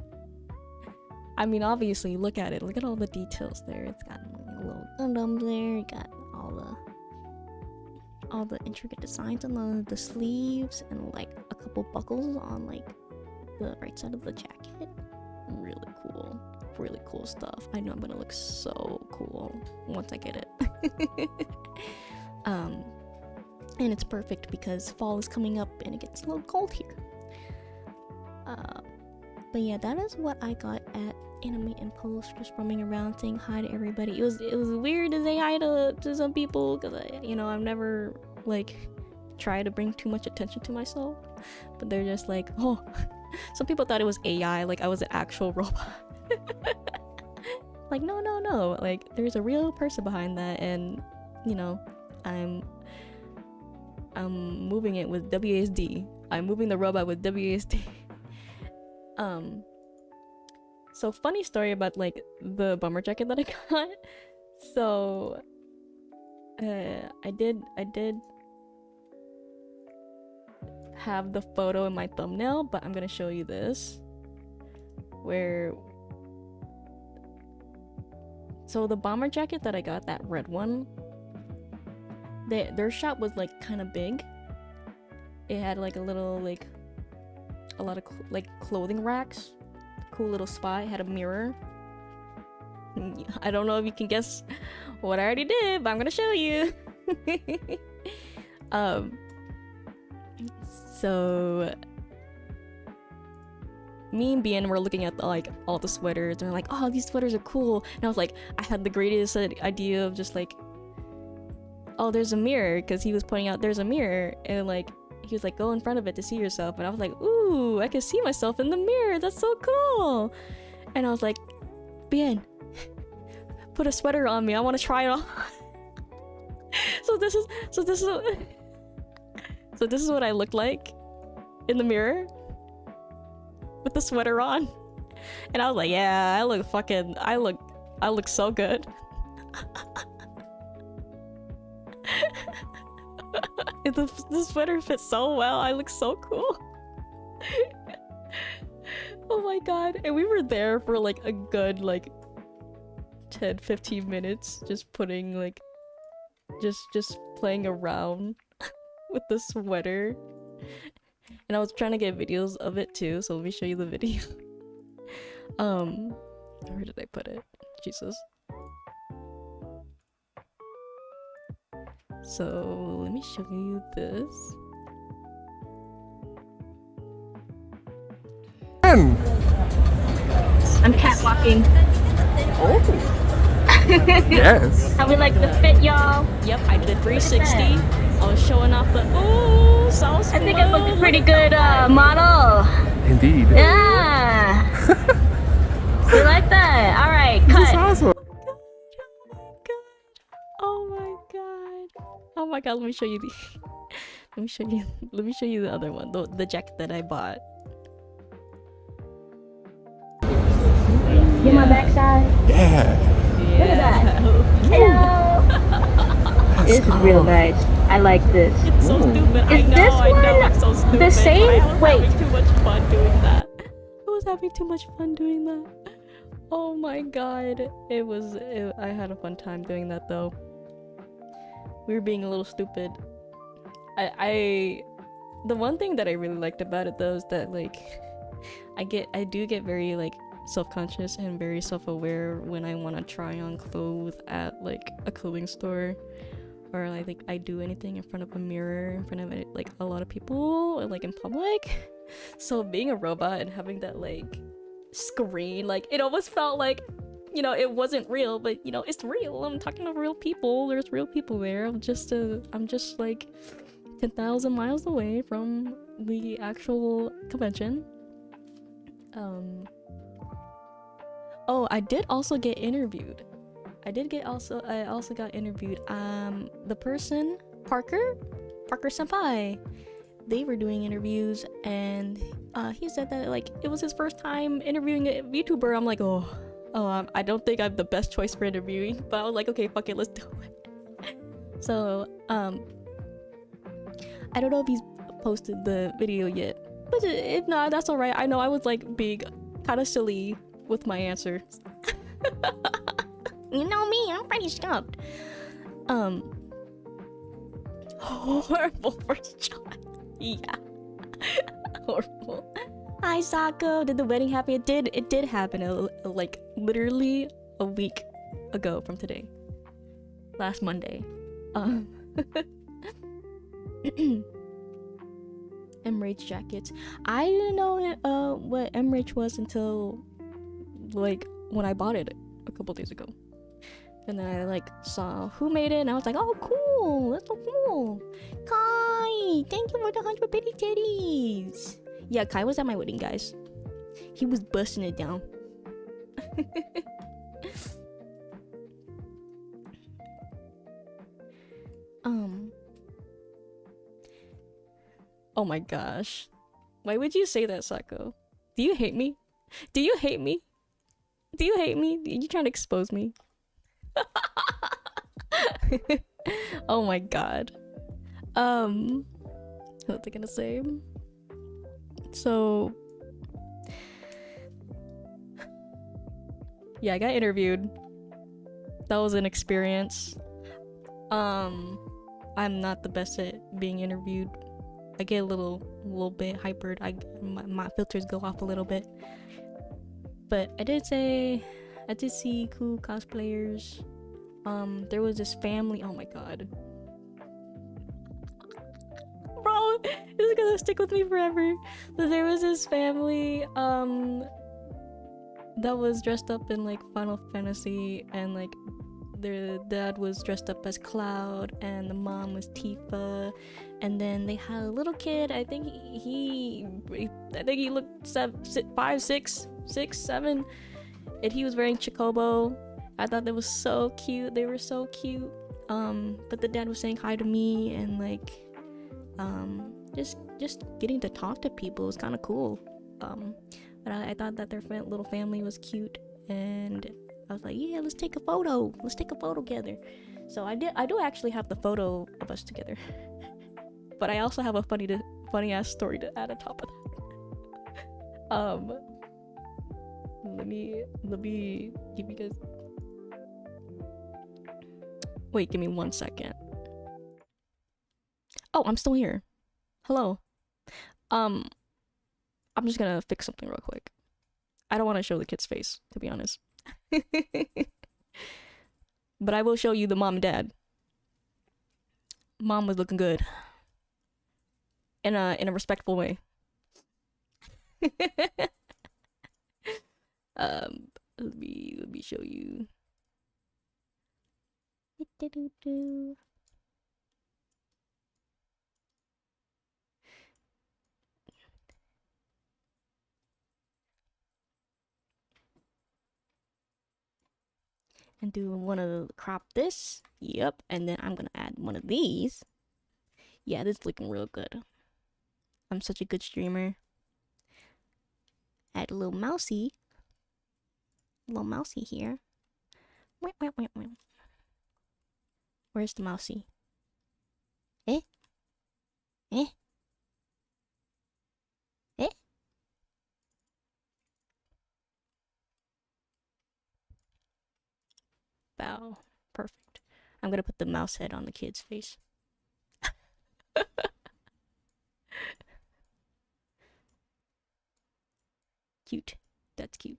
I mean, obviously, look at it. Look at all the details there. It's got little Gundams there. You got all the intricate designs on the sleeves and like a couple buckles on like the right side of the jacket. Really cool stuff. I know I'm gonna look so cool once I get it. And it's perfect because fall is coming up and it gets a little cold here. But yeah, that is what I got at Anime Impulse, just roaming around saying hi to everybody. It was weird to say hi to some people because I've never like tried to bring too much attention to myself, but they're just like, oh, some people thought it was AI, like I was an actual robot. Like no, like there's a real person behind that, and I'm moving it with WASD. I'm moving the robot with WASD. So funny story about like the bomber jacket that I got. So I did have the photo in my thumbnail, but I'm gonna show you this. So the bomber jacket that I got, that red one, their shop was like kind of big. It had like a lot of clothing racks. Cool little spot. It had a mirror. I don't know if you can guess what I already did, but I'm gonna show you. So me and Bien were looking at like all the sweaters and we're like, oh, these sweaters are cool. And I was like, I had the greatest idea of just like, oh, there's a mirror, because he was pointing out there's a mirror, and like he was like, go in front of it to see yourself. And I was like, ooh, I can see myself in the mirror. That's so cool. And I was like, Bien, put a sweater on me. I want to try it on. So this is what I look like in the mirror with the sweater on. And I was like, yeah, I look so good. The sweater fits so well. I look so cool. Oh my god. And we were there for like a good like 10-15 minutes just putting like just playing around with the sweater. And I was trying to get videos of it too, so let me show you the video. Where did I put it? Jesus. So let me show you this. I'm catwalking. Oh. Yes. How we like the fit, y'all? Yep, I did a 360. I was showing off the so smooth. I think I look a pretty good model. Indeed. Yeah. You like that? All right, cut. Awesome. Oh my god. Oh my god, let me show you the let me show you the other one, the jacket that I bought. Get my backside. Yeah. Look at that. Hello. This is real nice. I like this. It's so stupid. I Is know, this I know, one it's so stupid. the same? I was Wait. having too much fun doing that. I was having too much fun doing that. Oh my god. I had a fun time doing that though. We were being a little stupid. The one thing that I really liked about it though is that like I do get very like self-conscious and very self-aware when I want to try on clothes at like a clothing store, or like I do anything in front of a mirror in front of like a lot of people, or, like in public. So being a robot and having that like screen, like it almost felt like, you know, it wasn't real, but you know, it's real. I'm talking to real people. There's real people there. I'm just like 10,000 miles away from the actual convention. Oh, I did also get interviewed. I also got interviewed. The person, Parker Senpai, they were doing interviews, and he said that like it was his first time interviewing a VTuber. I'm like, I don't think I'm the best choice for interviewing, but I was like, okay, fuck it, let's do it. So, I don't know if he's posted the video yet, but if not, that's alright. I know I was like being kind of silly with my answers. You know me, I'm pretty stumped. Horrible first shot. Yeah. Horrible. Hi, Sako. Did the wedding happen? It did happen like literally a week ago from today. Last Monday. MRH jackets. I didn't know what MRH was until like when I bought it a couple days ago. And then I like saw who made it, and I was like, oh cool, that's so cool. Kai, thank you for the 100 bitty titties. Yeah, Kai was at my wedding, guys. He was busting it down. Oh my gosh. Why would you say that, Sako? Do you hate me? Do you hate me? Do you hate me? Are you trying to expose me? Oh my god. What was I gonna say? So yeah, I got interviewed. That was an experience. I'm not the best at being interviewed. I get a little bit hypered. My filters go off a little bit. But I did see cool cosplayers. There was this family. Oh my god, bro, this is gonna gonna stick with me forever. So there was this family that was dressed up in like Final Fantasy, and like their dad was dressed up as Cloud and the mom was Tifa, and then they had a little kid. I think he looked 5, 6, 7, and he was wearing Chocobo. I thought that was so cute. They were so cute. But the dad was saying hi to me, and like just getting to talk to people was kind of cool. But I thought that their little family was cute, and I was like, yeah, let's take a photo together. So I do actually have the photo of us together. But I also have a funny ass story to add on top of that. Let me give you guys. Wait, give me 1 second. Oh, I'm still here. Hello. I'm just gonna fix something real quick. I don't want to show the kid's face, to be honest. But I will show you the mom and dad. Mom was looking good. In a respectful way. Let me show you. And do one of the crop this. Yep. And then I'm gonna add one of these. Yeah, this is looking real good. I'm such a good streamer. Add a little mousy. Little mousy here. Where's the mousy? Eh? Eh? Eh? Bow. Perfect. I'm gonna put the mouse head on the kid's face. Cute. That's cute.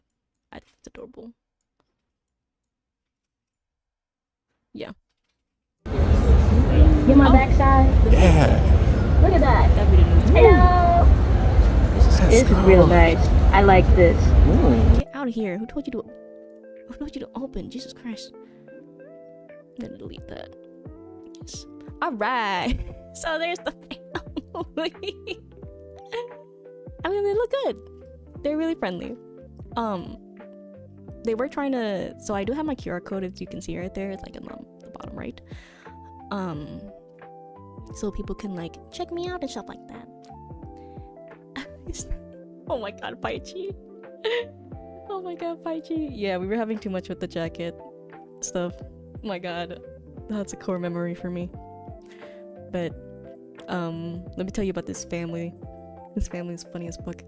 That's adorable. Yeah. Get my backside. Yeah. Look at that. That video needs Hello. This is real nice. I like this. Ooh. Get out of here. Who told you to open? Jesus Christ. I'm gonna delete that. Yes. Alright. So there's the family. I mean, they look good. They're really friendly. They were trying to, so I do have my QR code, as you can see right there. It's like in the bottom right. So people can like check me out and stuff like that. Oh my god, Paichi. Oh my god, Paichi. Yeah, we were having too much with the jacket stuff. Oh my god, that's a core memory for me. But let me tell you about this family. This family is funny as fuck.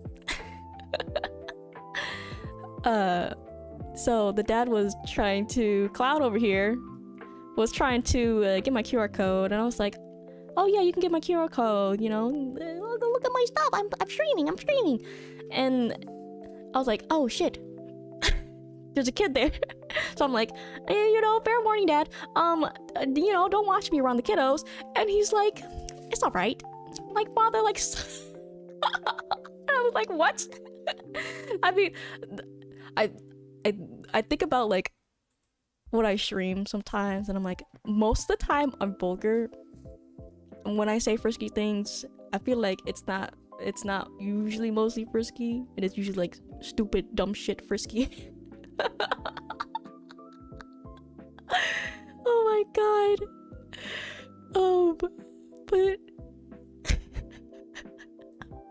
So the dad was trying to, Cloud over here was trying to get my QR code, and I was like, oh yeah, you can get my QR code, you know, look at my stuff, I'm streaming, and I was like, oh shit, there's a kid there. So I'm like, you know, fair warning, dad, you know, don't watch me around the kiddos. And he's like, it's all right, like father, like and I was like, what? I mean, I think about like what I stream sometimes, and I'm like, most of the time I'm vulgar. And when I say frisky things, I feel like it's not usually mostly frisky, and it's usually like stupid dumb shit frisky. Oh my god. But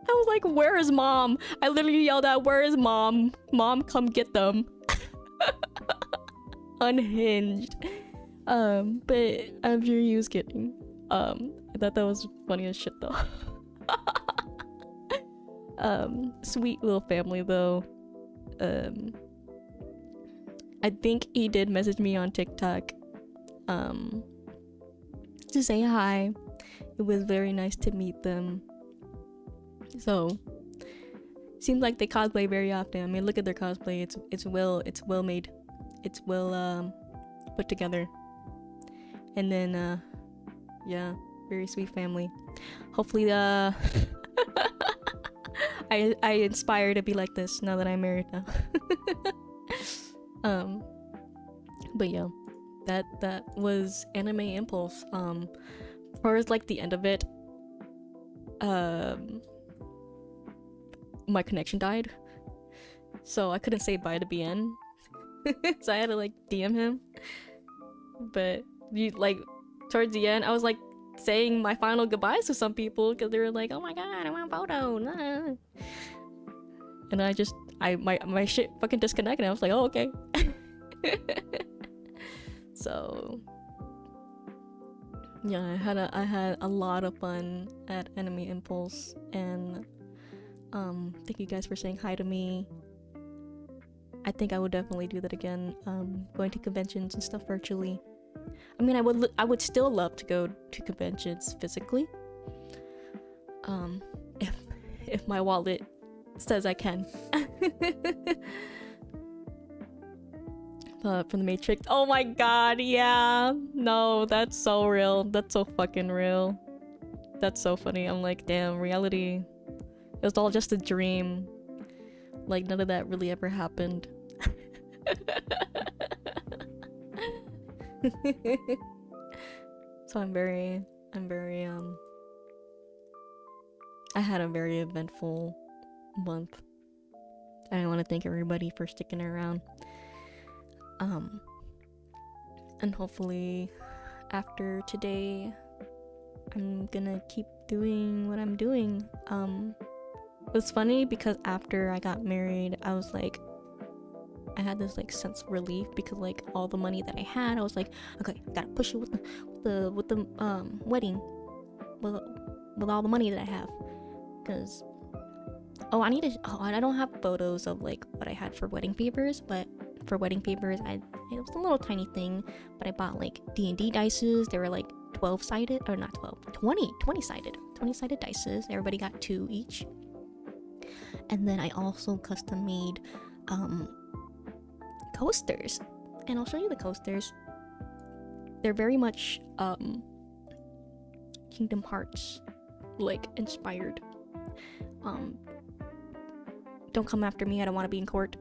I was like, where is mom? I literally yelled out, where is mom? Mom, come get them. Unhinged. But I'm sure he was kidding. I thought that was funny as shit though. Sweet little family though. I think he did message me on TikTok to say hi. It was very nice to meet them. So seems like they cosplay very often. I mean, look at their cosplay. It's well made. It's well put together. And then yeah, very sweet family. Hopefully I inspire to be like this now that I'm married now. But yeah, that was Anime Impulse. Towards like the end of it, my connection died, so I couldn't say bye to BN. So I had to like DM him. But you like towards the end, I was like saying my final goodbyes to some people because they were like, "Oh my god, I want a photo." Nah. And my shit fucking disconnected. I was like, "Oh, okay." So yeah, I had a lot of fun at Anime Impulse, and thank you guys for saying hi to me. I think I would definitely do that again. Going to conventions and stuff virtually. I mean, I would still love to go to conventions physically. If my wallet says I can. From the Matrix. Oh my god, yeah. No, that's so real. That's so fucking real. That's so funny. I'm like, damn, reality. It was all just a dream. Like, none of that really ever happened. So I had a very eventful month. I want to thank everybody for sticking around. And hopefully after today I'm gonna keep doing what I'm doing. It was funny because after I got married, I was like, I had this like sense of relief because like all the money that I had, I was like, okay, gotta push it with the wedding, with all the money that I have, because I don't have photos of like what I had for wedding favors, but for wedding favors it was a little tiny thing, but I bought like D&D dices. They were like 12-sided, or not 12, 20-sided dices. Everybody got 2 each. And then I also custom made coasters, and I'll show you the coasters. They're very much Kingdom Hearts like inspired. Don't come after me, I don't want to be in court,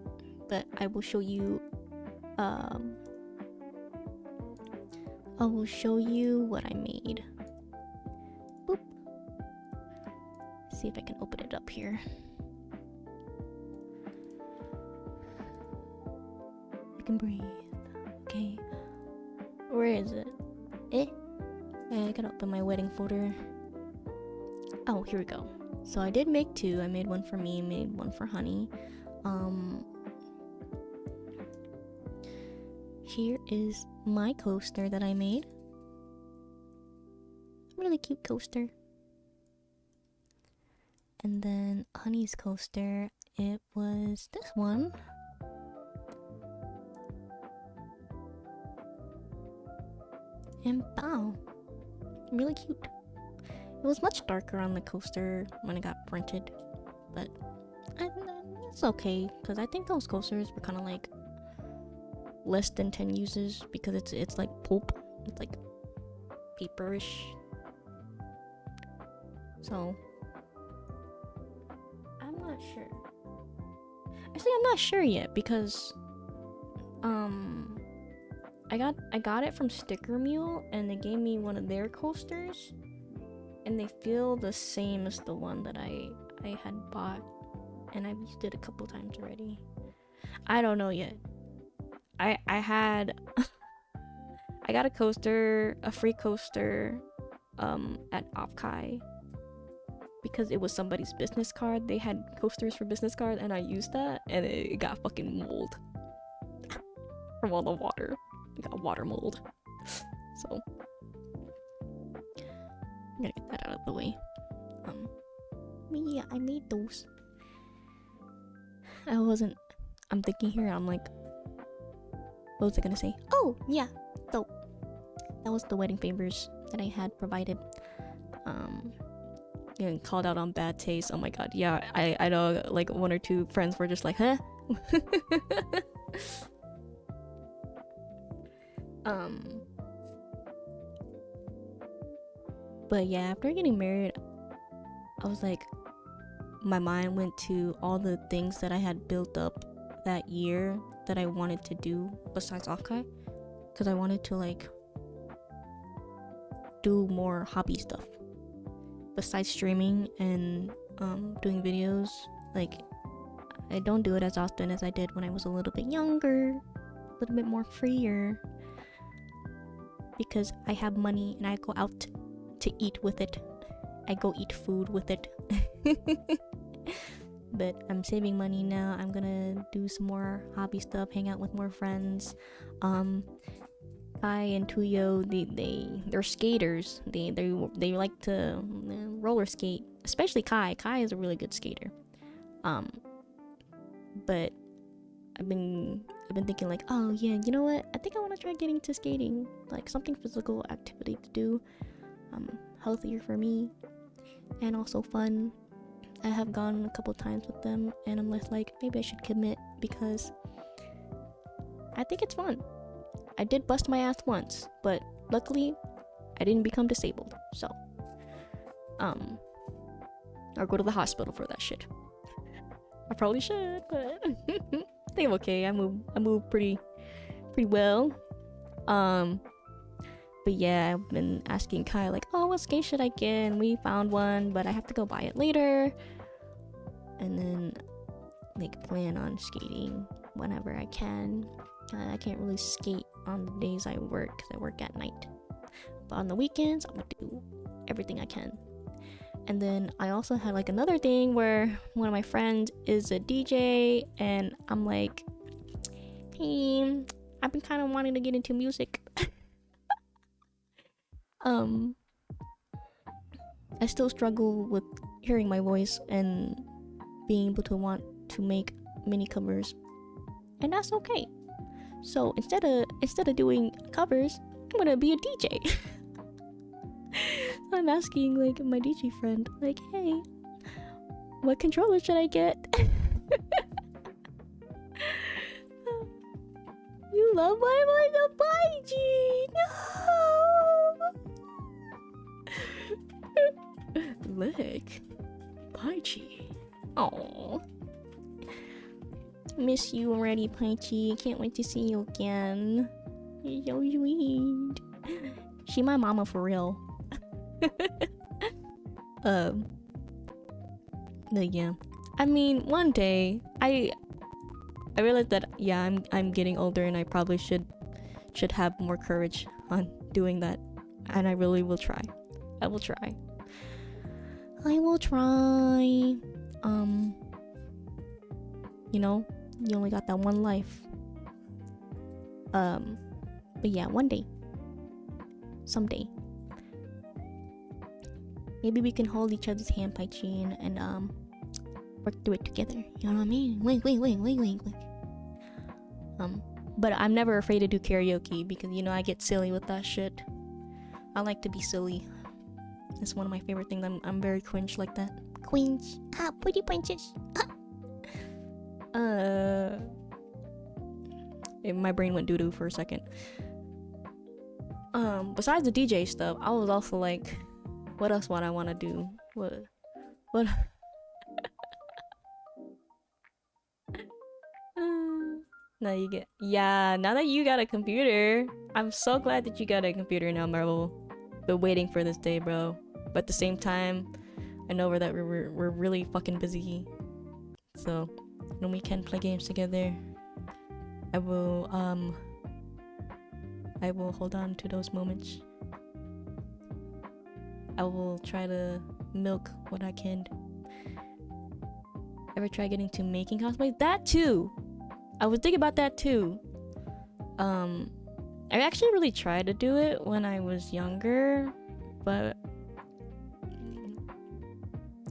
but I will show you what I made. Boop. See if I can open it up here. I can breathe. Okay. Where is it? I gotta open my wedding folder. Oh, here we go. So I did make 2. I made one for me, made one for Honey. Here is my coaster that I made. Really cute coaster. And then Honey's coaster, it was this one. And bow. Really cute. It was much darker on the coaster when it got printed, but it's okay, because I think those coasters were kind of like less than 10 uses, because it's like pulp. It's like paperish. So I'm not sure. Actually, I'm not sure yet, because I got it from Sticker Mule, and they gave me one of their coasters, and they feel the same as the one that I had bought, and I've used it a couple times already. I don't know yet. I had I got a coaster, a free coaster at Opkai, because it was somebody's business card. They had coasters for business cards, and I used that, and it got fucking mold from all the water. It got water mold. So I'm gonna get that out of the way. Yeah, I made those. I'm thinking here, I'm like, what was I gonna say? Oh, yeah. So that was the wedding favors that I had provided. Getting called out on bad taste. Oh my god, yeah. I know like 1 or 2 friends were just like, huh? But yeah, after getting married, I was like, my mind went to all the things that I had built up that year that I wanted to do besides Offkai, because I wanted to like do more hobby stuff besides streaming and doing videos. Like, I don't do it as often as I did when I was a little bit younger, a little bit more freer, because I have money and I go out to eat with it. I go eat food with it. But I'm saving money now. I'm gonna do some more hobby stuff, hang out with more friends. Kai and Tuyo, they're skaters. They like to roller skate, especially Kai. Kai is a really good skater. But I've been thinking like, oh yeah, you know what? I think I want to try getting to skating, like something physical activity to do, healthier for me, and also fun. I have gone a couple times with them, and I'm just like, maybe I should commit because I think it's fun. I did bust my ass once, but luckily I didn't become disabled, so or go to the hospital for that shit. I probably should, but I think I'm okay. I move pretty well. But yeah, I've been asking Kai like, oh, what skate should I get? And we found one, but I have to go buy it later. And then like plan on skating whenever I can. I can't really skate on the days I work because I work at night. But on the weekends, I'm gonna do everything I can. And then I also had like another thing where one of my friends is a DJ, and I'm like, hey, I've been kind of wanting to get into music. I still struggle with hearing my voice and being able to want to make mini covers, and that's okay. So instead of doing covers, I'm gonna be a DJ. I'm asking like my DJ friend, like, hey, what controller should I get? You love my Paiji! No! Look, Paiji. Oh, miss you already, Paiji. Can't wait to see you again. You're so sweet. She my mama for real. But yeah, I mean, one day I realized that yeah, I'm getting older and I probably should have more courage on doing that, and I really will try. I will try. You know, you only got that one life. But yeah, one day, someday, maybe we can hold each other's hand, Paiji, and work through it together. You know what I mean? Wink. But I'm never afraid to do karaoke because, you know, I get silly with that shit. I like to be silly. It's one of my favorite things. I'm very cringe like that. Cringe. Ah, pretty princess. My brain went doo-doo for a second. Besides the DJ stuff, I was also like, what else would I want to do? What? Now that you got a computer, I'm so glad that you got a computer now, Marvel. Been waiting for this day, bro. But at the same time, I know that we're really fucking busy. So when we can play games together, I will hold on to those moments. I will try to milk what I can. Ever try getting to making cosplays? That too! I was thinking about that too. I actually really tried to do it when I was younger, but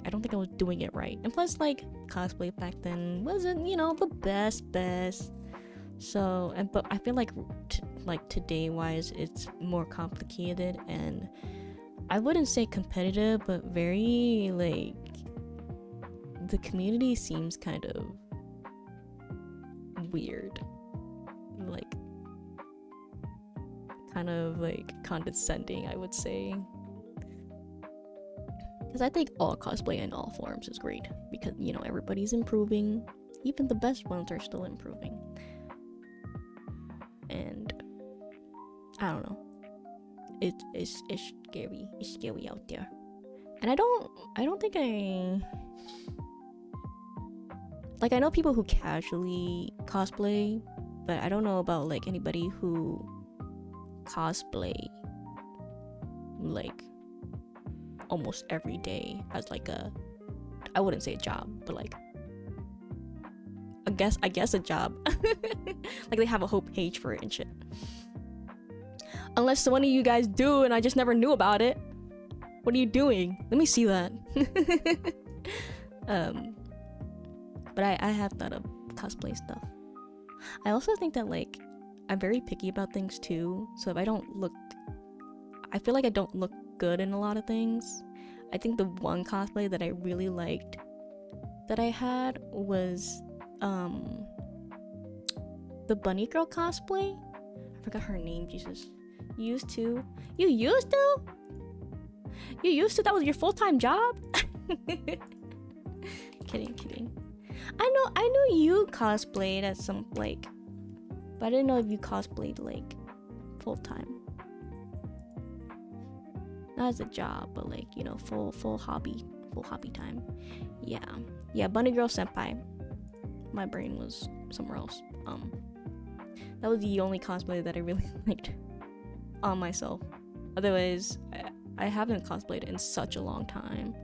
I don't think I was doing it right. And plus, like, cosplay back then wasn't, you know, the best. So, but I feel like today wise, it's more complicated, and I wouldn't say competitive, but very, like, the community seems kind of weird, like kind of like condescending, I would say. Because I think all cosplay in all forms is great. Because, you know, everybody's improving. Even the best ones are still improving. And I don't know. It's scary. It's scary out there. And I don't think like, I know people who casually cosplay, but I don't know about like anybody who cosplay like almost every day as like I wouldn't say a job, but like I guess a job. Like they have a whole page for it and shit. Unless one of you guys do and I just never knew about it. What are you doing? Let me see that. But I have thought of cosplay stuff. I also think that like I'm very picky about things too. So if I feel like I don't look good in a lot of things. I think the one cosplay that I really liked that I had was the bunny girl cosplay. I forgot her name, Jesus. You used to? That was your full-time job? Kidding. I know you cosplayed at some like, but I didn't know if you cosplayed like full-time. Not as a job, but like, you know, full hobby time. Yeah, Bunny Girl Senpai. My brain was somewhere else. That was the only cosplay that I really liked on myself. Otherwise, I haven't cosplayed in such a long time.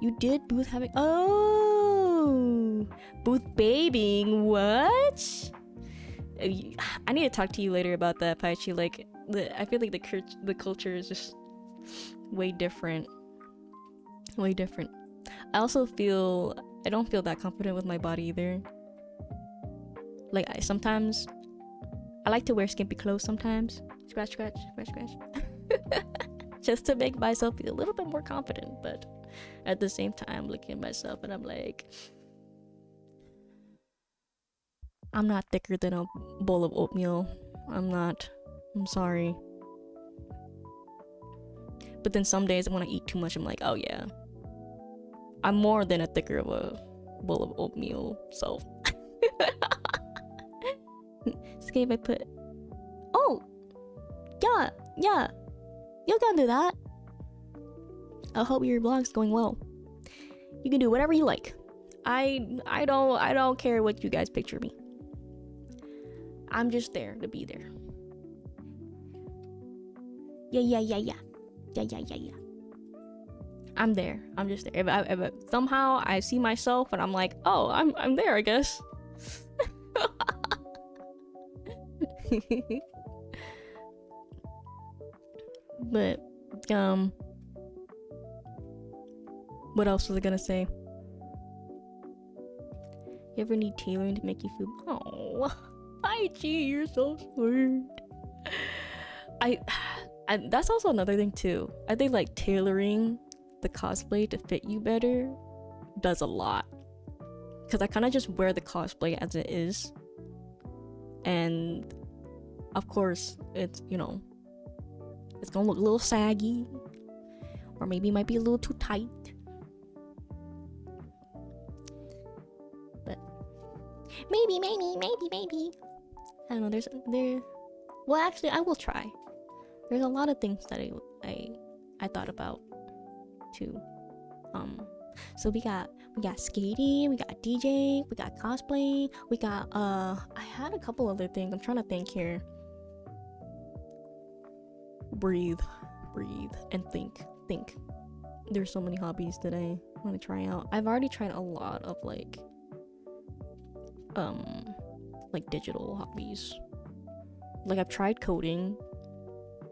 You did booth having? Oh, booth babying. What? I need to talk to you later about that, Paichi. Like, I feel like the culture is just way different. I also feel I don't feel that confident with my body either. Like sometimes I like to wear skimpy clothes sometimes. Scratch. Just to make myself feel a little bit more confident, but at the same time looking at myself and I'm like, I'm not thicker than a bowl of oatmeal. I'm sorry. But then some days when I eat too much, I'm like, oh yeah, I'm more than a thicker of a bowl of oatmeal. So it's okay if I put, oh yeah, you can do that. I hope your vlog's going well. You can do whatever you like. I don't care what you guys picture me. I'm just there to be there. Yeah. I'm there. I'm just there. If somehow I see myself and I'm like, oh, I'm there, I guess. But what else was I gonna say? You ever need tailoring to make you feel? Oh, hi, G, you're so sweet. I that's also another thing too. I think like tailoring the cosplay to fit you better does a lot. Cause I kind of just wear the cosplay as it is, and of course it's, you know, it's gonna look a little saggy, or maybe it might be a little too tight. But maybe. I don't know. Well, actually, I will try. There's a lot of things that I thought about too. So we got skating, we got DJing, we got cosplay, we got I had a couple other things. I'm trying to think here. Breathe and think. There's so many hobbies that I want to try out. I've already tried a lot of like digital hobbies. Like I've tried coding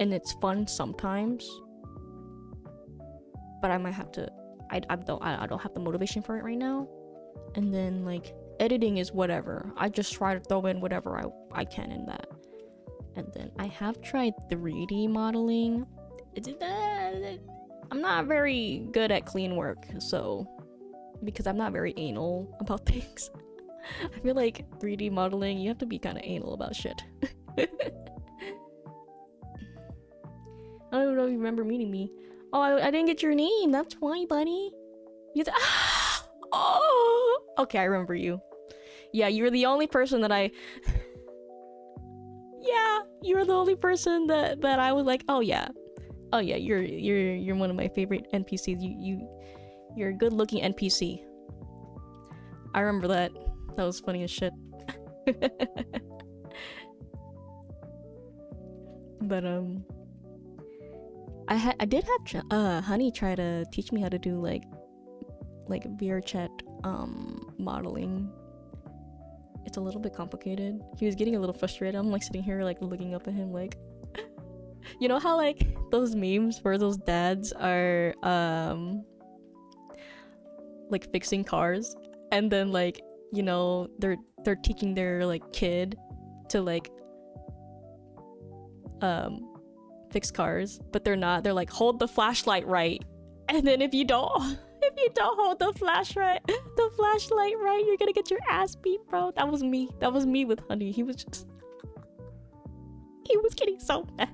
and it's fun sometimes, but I might have to I don't have the motivation for it right now. And then like editing is whatever. I just try to throw in whatever I can in that. And then I have tried 3D modeling. I'm not very good at clean work, so because I'm not very anal about things. I feel like 3D modeling, you have to be kind of anal about shit. I don't know if you remember meeting me. Oh, I didn't get your name. That's why, buddy. You oh, okay, I remember you. Yeah, you were the only person that I. Yeah, you were the only person that I was like, oh yeah, you're one of my favorite NPCs. You're a good-looking NPC. I remember that. That was funny as shit. But I did have Honey try to teach me how to do like VRChat modeling. It's a little bit complicated. He was getting a little frustrated. I'm like sitting here like looking up at him like, you know how like those memes where those dads are like fixing cars, and then like, you know, they're teaching their like kid to like fix cars, but they're not. They're like, hold the flashlight right, and then if you don't hold the flashlight right, you're gonna get your ass beat, bro. That was me with Honey. He was getting so mad.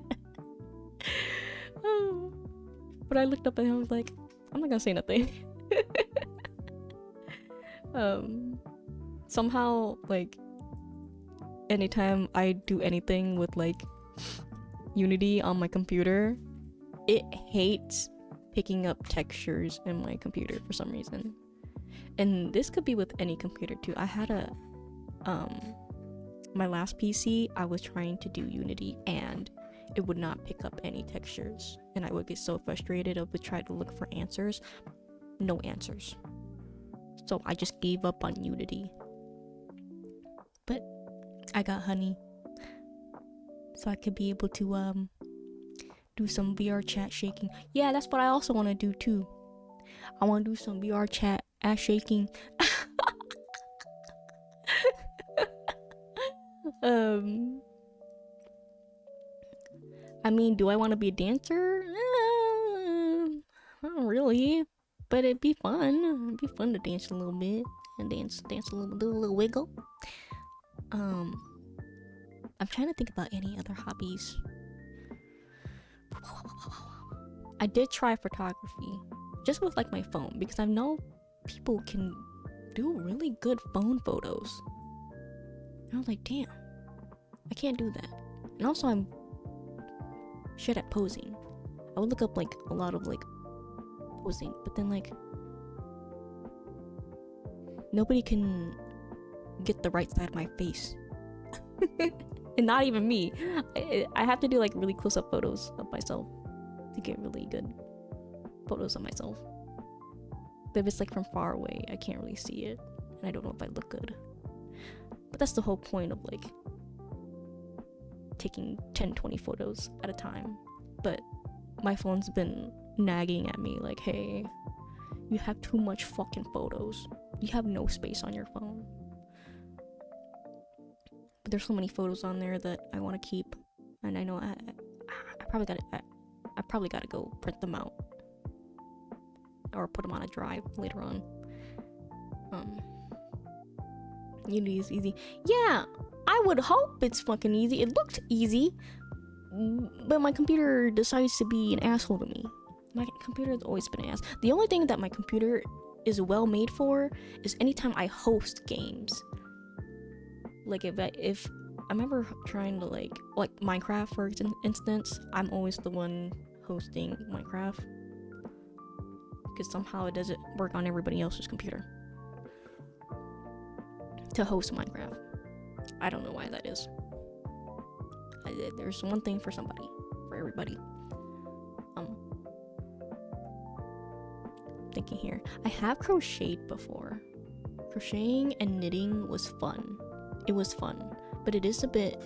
But I looked up at him, I was like, I'm not gonna say nothing. Somehow, like, anytime I do anything with like Unity on my computer, it hates picking up textures in my computer for some reason. And this could be with any computer too. I had a my last PC, I was trying to do Unity and it would not pick up any textures, and I would get so frustrated. I would try to look for answers, no answers. So I just gave up on Unity. But I got Honey, so I could be able to do some VRChat shaking. Yeah, that's what I also want to do too. I want to do some VRChat ass shaking. I mean, do I want to be a dancer? Not really, but it'd be fun. It'd be fun to dance a little bit and dance a little, do a little wiggle. I'm trying to think about any other hobbies. I did try photography, just with like my phone, because I know people can do really good phone photos. And I was like, damn, I can't do that. And also I'm shit at posing. I would look up like a lot of like posing, but then like nobody can get the right side of my face. And not even me. I have to do like really close-up photos of myself to get really good photos of myself. But if it's like from far away, I can't really see it, and I don't know if I look good. But that's the whole point of like taking 10-20 photos at a time. But my phone's been nagging at me like, hey, you have too much fucking photos. You have no space on your phone. But there's so many photos on there that I want to keep, and I know I probably gotta go print them out or put them on a drive later on. Unity is easy. Yeah, I would hope it's fucking easy. It looked easy, but my computer decides to be an asshole to me. My computer has always been an ass. The only thing that my computer is well made for is anytime I host games. Like if I remember trying to like Minecraft, for instance, I'm always the one hosting Minecraft because somehow it doesn't work on everybody else's computer to host Minecraft. I don't know why that is. There's one thing for somebody, for everybody. Thinking here, I have crocheted before. Crocheting and knitting was fun. It was fun, but it's a bit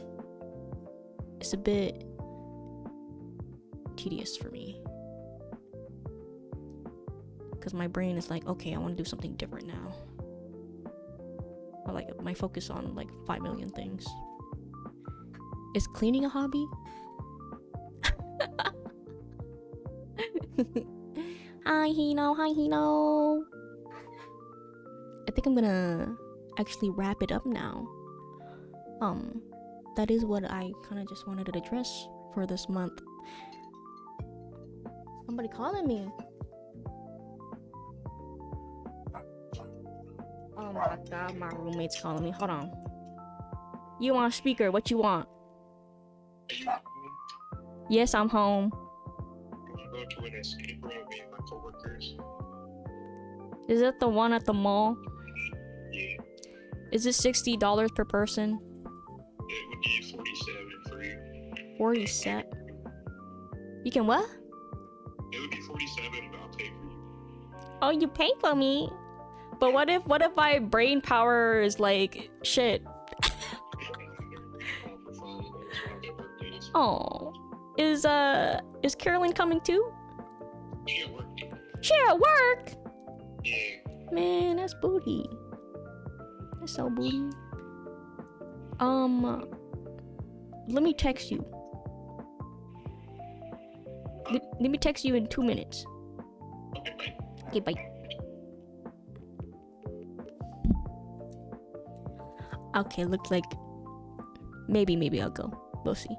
tedious for me because my brain is like, okay, I want to do something different now. Or like my focus on like 5 million things. Is cleaning a hobby? Hi Hino. I think I'm gonna actually wrap it up now. That is what I kind of just wanted to address for this month. Somebody calling me. Oh my god, my roommate's calling me. Hold on. You on speaker? What you want? Yes, I'm home. Can you go to an escape room with me and my coworkers? Is it the one at the mall? Yeah, Is it $60 per person? it would be 47 for you. 47. You can what? It would be 47, but I'll pay for you. Oh, you pay for me. But what if my brain power is like shit? Oh, is Carolyn coming too? She at work? She at work? Yeah. Man, that's booty. That's so booty. Let me text you. Let me text you in 2 minutes. Okay, bye. Okay, bye. Okay, looks like maybe I'll go. We'll see.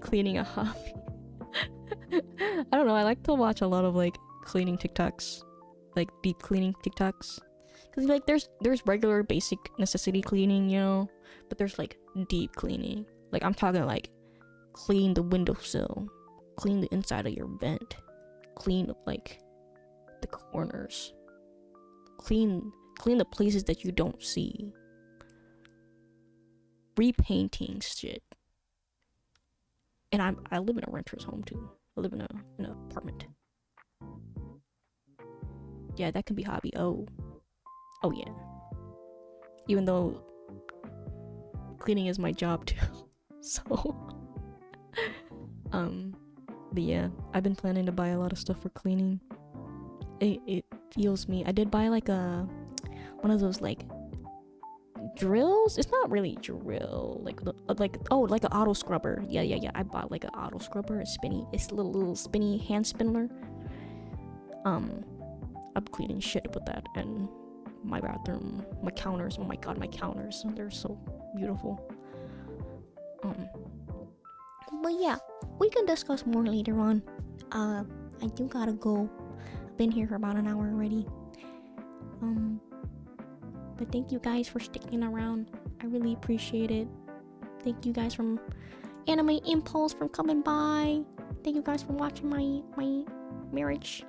Cleaning a hobby. I don't know. I like to watch a lot of like cleaning TikToks, like deep cleaning TikToks. Cause like there's regular basic necessity cleaning, you know, but there's like deep cleaning. Like I'm talking like clean the windowsill, clean the inside of your vent, clean like the corners, clean the places that you don't see. Repainting shit. And I live in a renter's home too. I live in an apartment. Yeah, that can be hobby. Oh yeah. Even though cleaning is my job too. So but yeah, I've been planning to buy a lot of stuff for cleaning. It feels me. I did buy like one of those like drills. It's not really drill, like an auto scrubber. Yeah. I bought like an auto scrubber. It's spinny. It's a little spinny hand spindler. I'm cleaning shit with that, and my bathroom, my counters. Oh my god, my counters. They're so beautiful. But yeah, we can discuss more later on. I do gotta go. I've been here for about an hour already. But thank you guys for sticking around. I really appreciate it. Thank you guys from Anime Impulse for coming by. Thank you guys for watching my marriage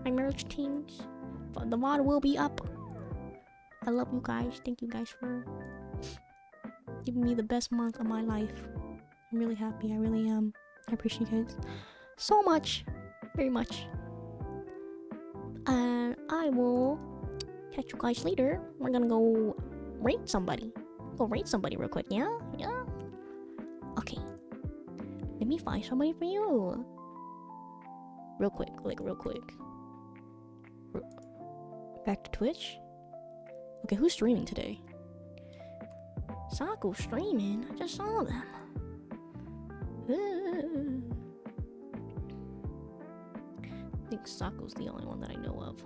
things. The VOD will be up. I love you guys. Thank you guys for giving me the best month of my life. I'm really happy. I really am. I appreciate you guys so much. Very much. And I will catch you guys later. We're gonna go rate somebody. Go rate somebody real quick. Yeah? Okay. Let me find somebody for you. Real quick. Back to Twitch. Okay, who's streaming today? Saku's streaming. I just saw them. I think Saku's the only one that I know of.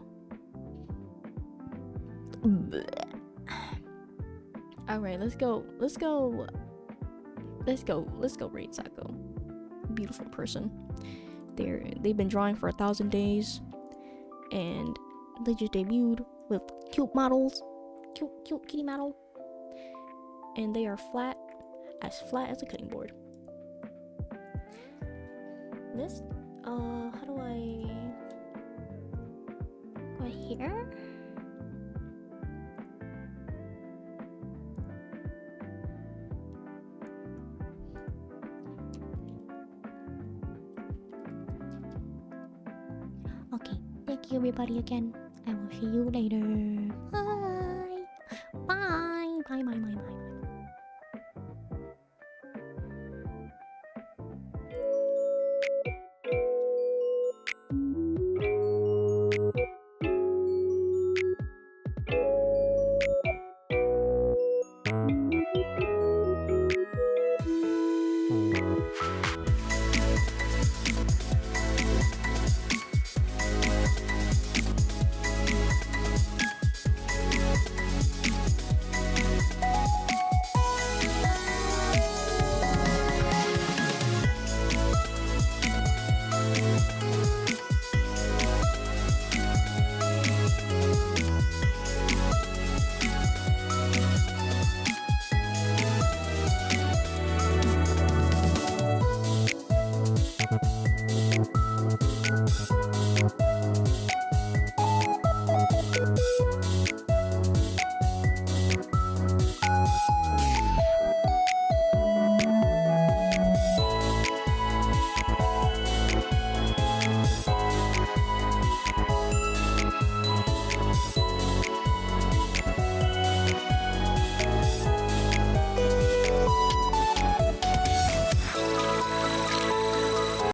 Alright, let's go rate Sako. Beautiful person. They've been drawing for 1,000 days, and they just debuted with cute kitty model, and they are flat as a cutting board. This how do I go here? Okay, thank you everybody again. I will see you later. Bye.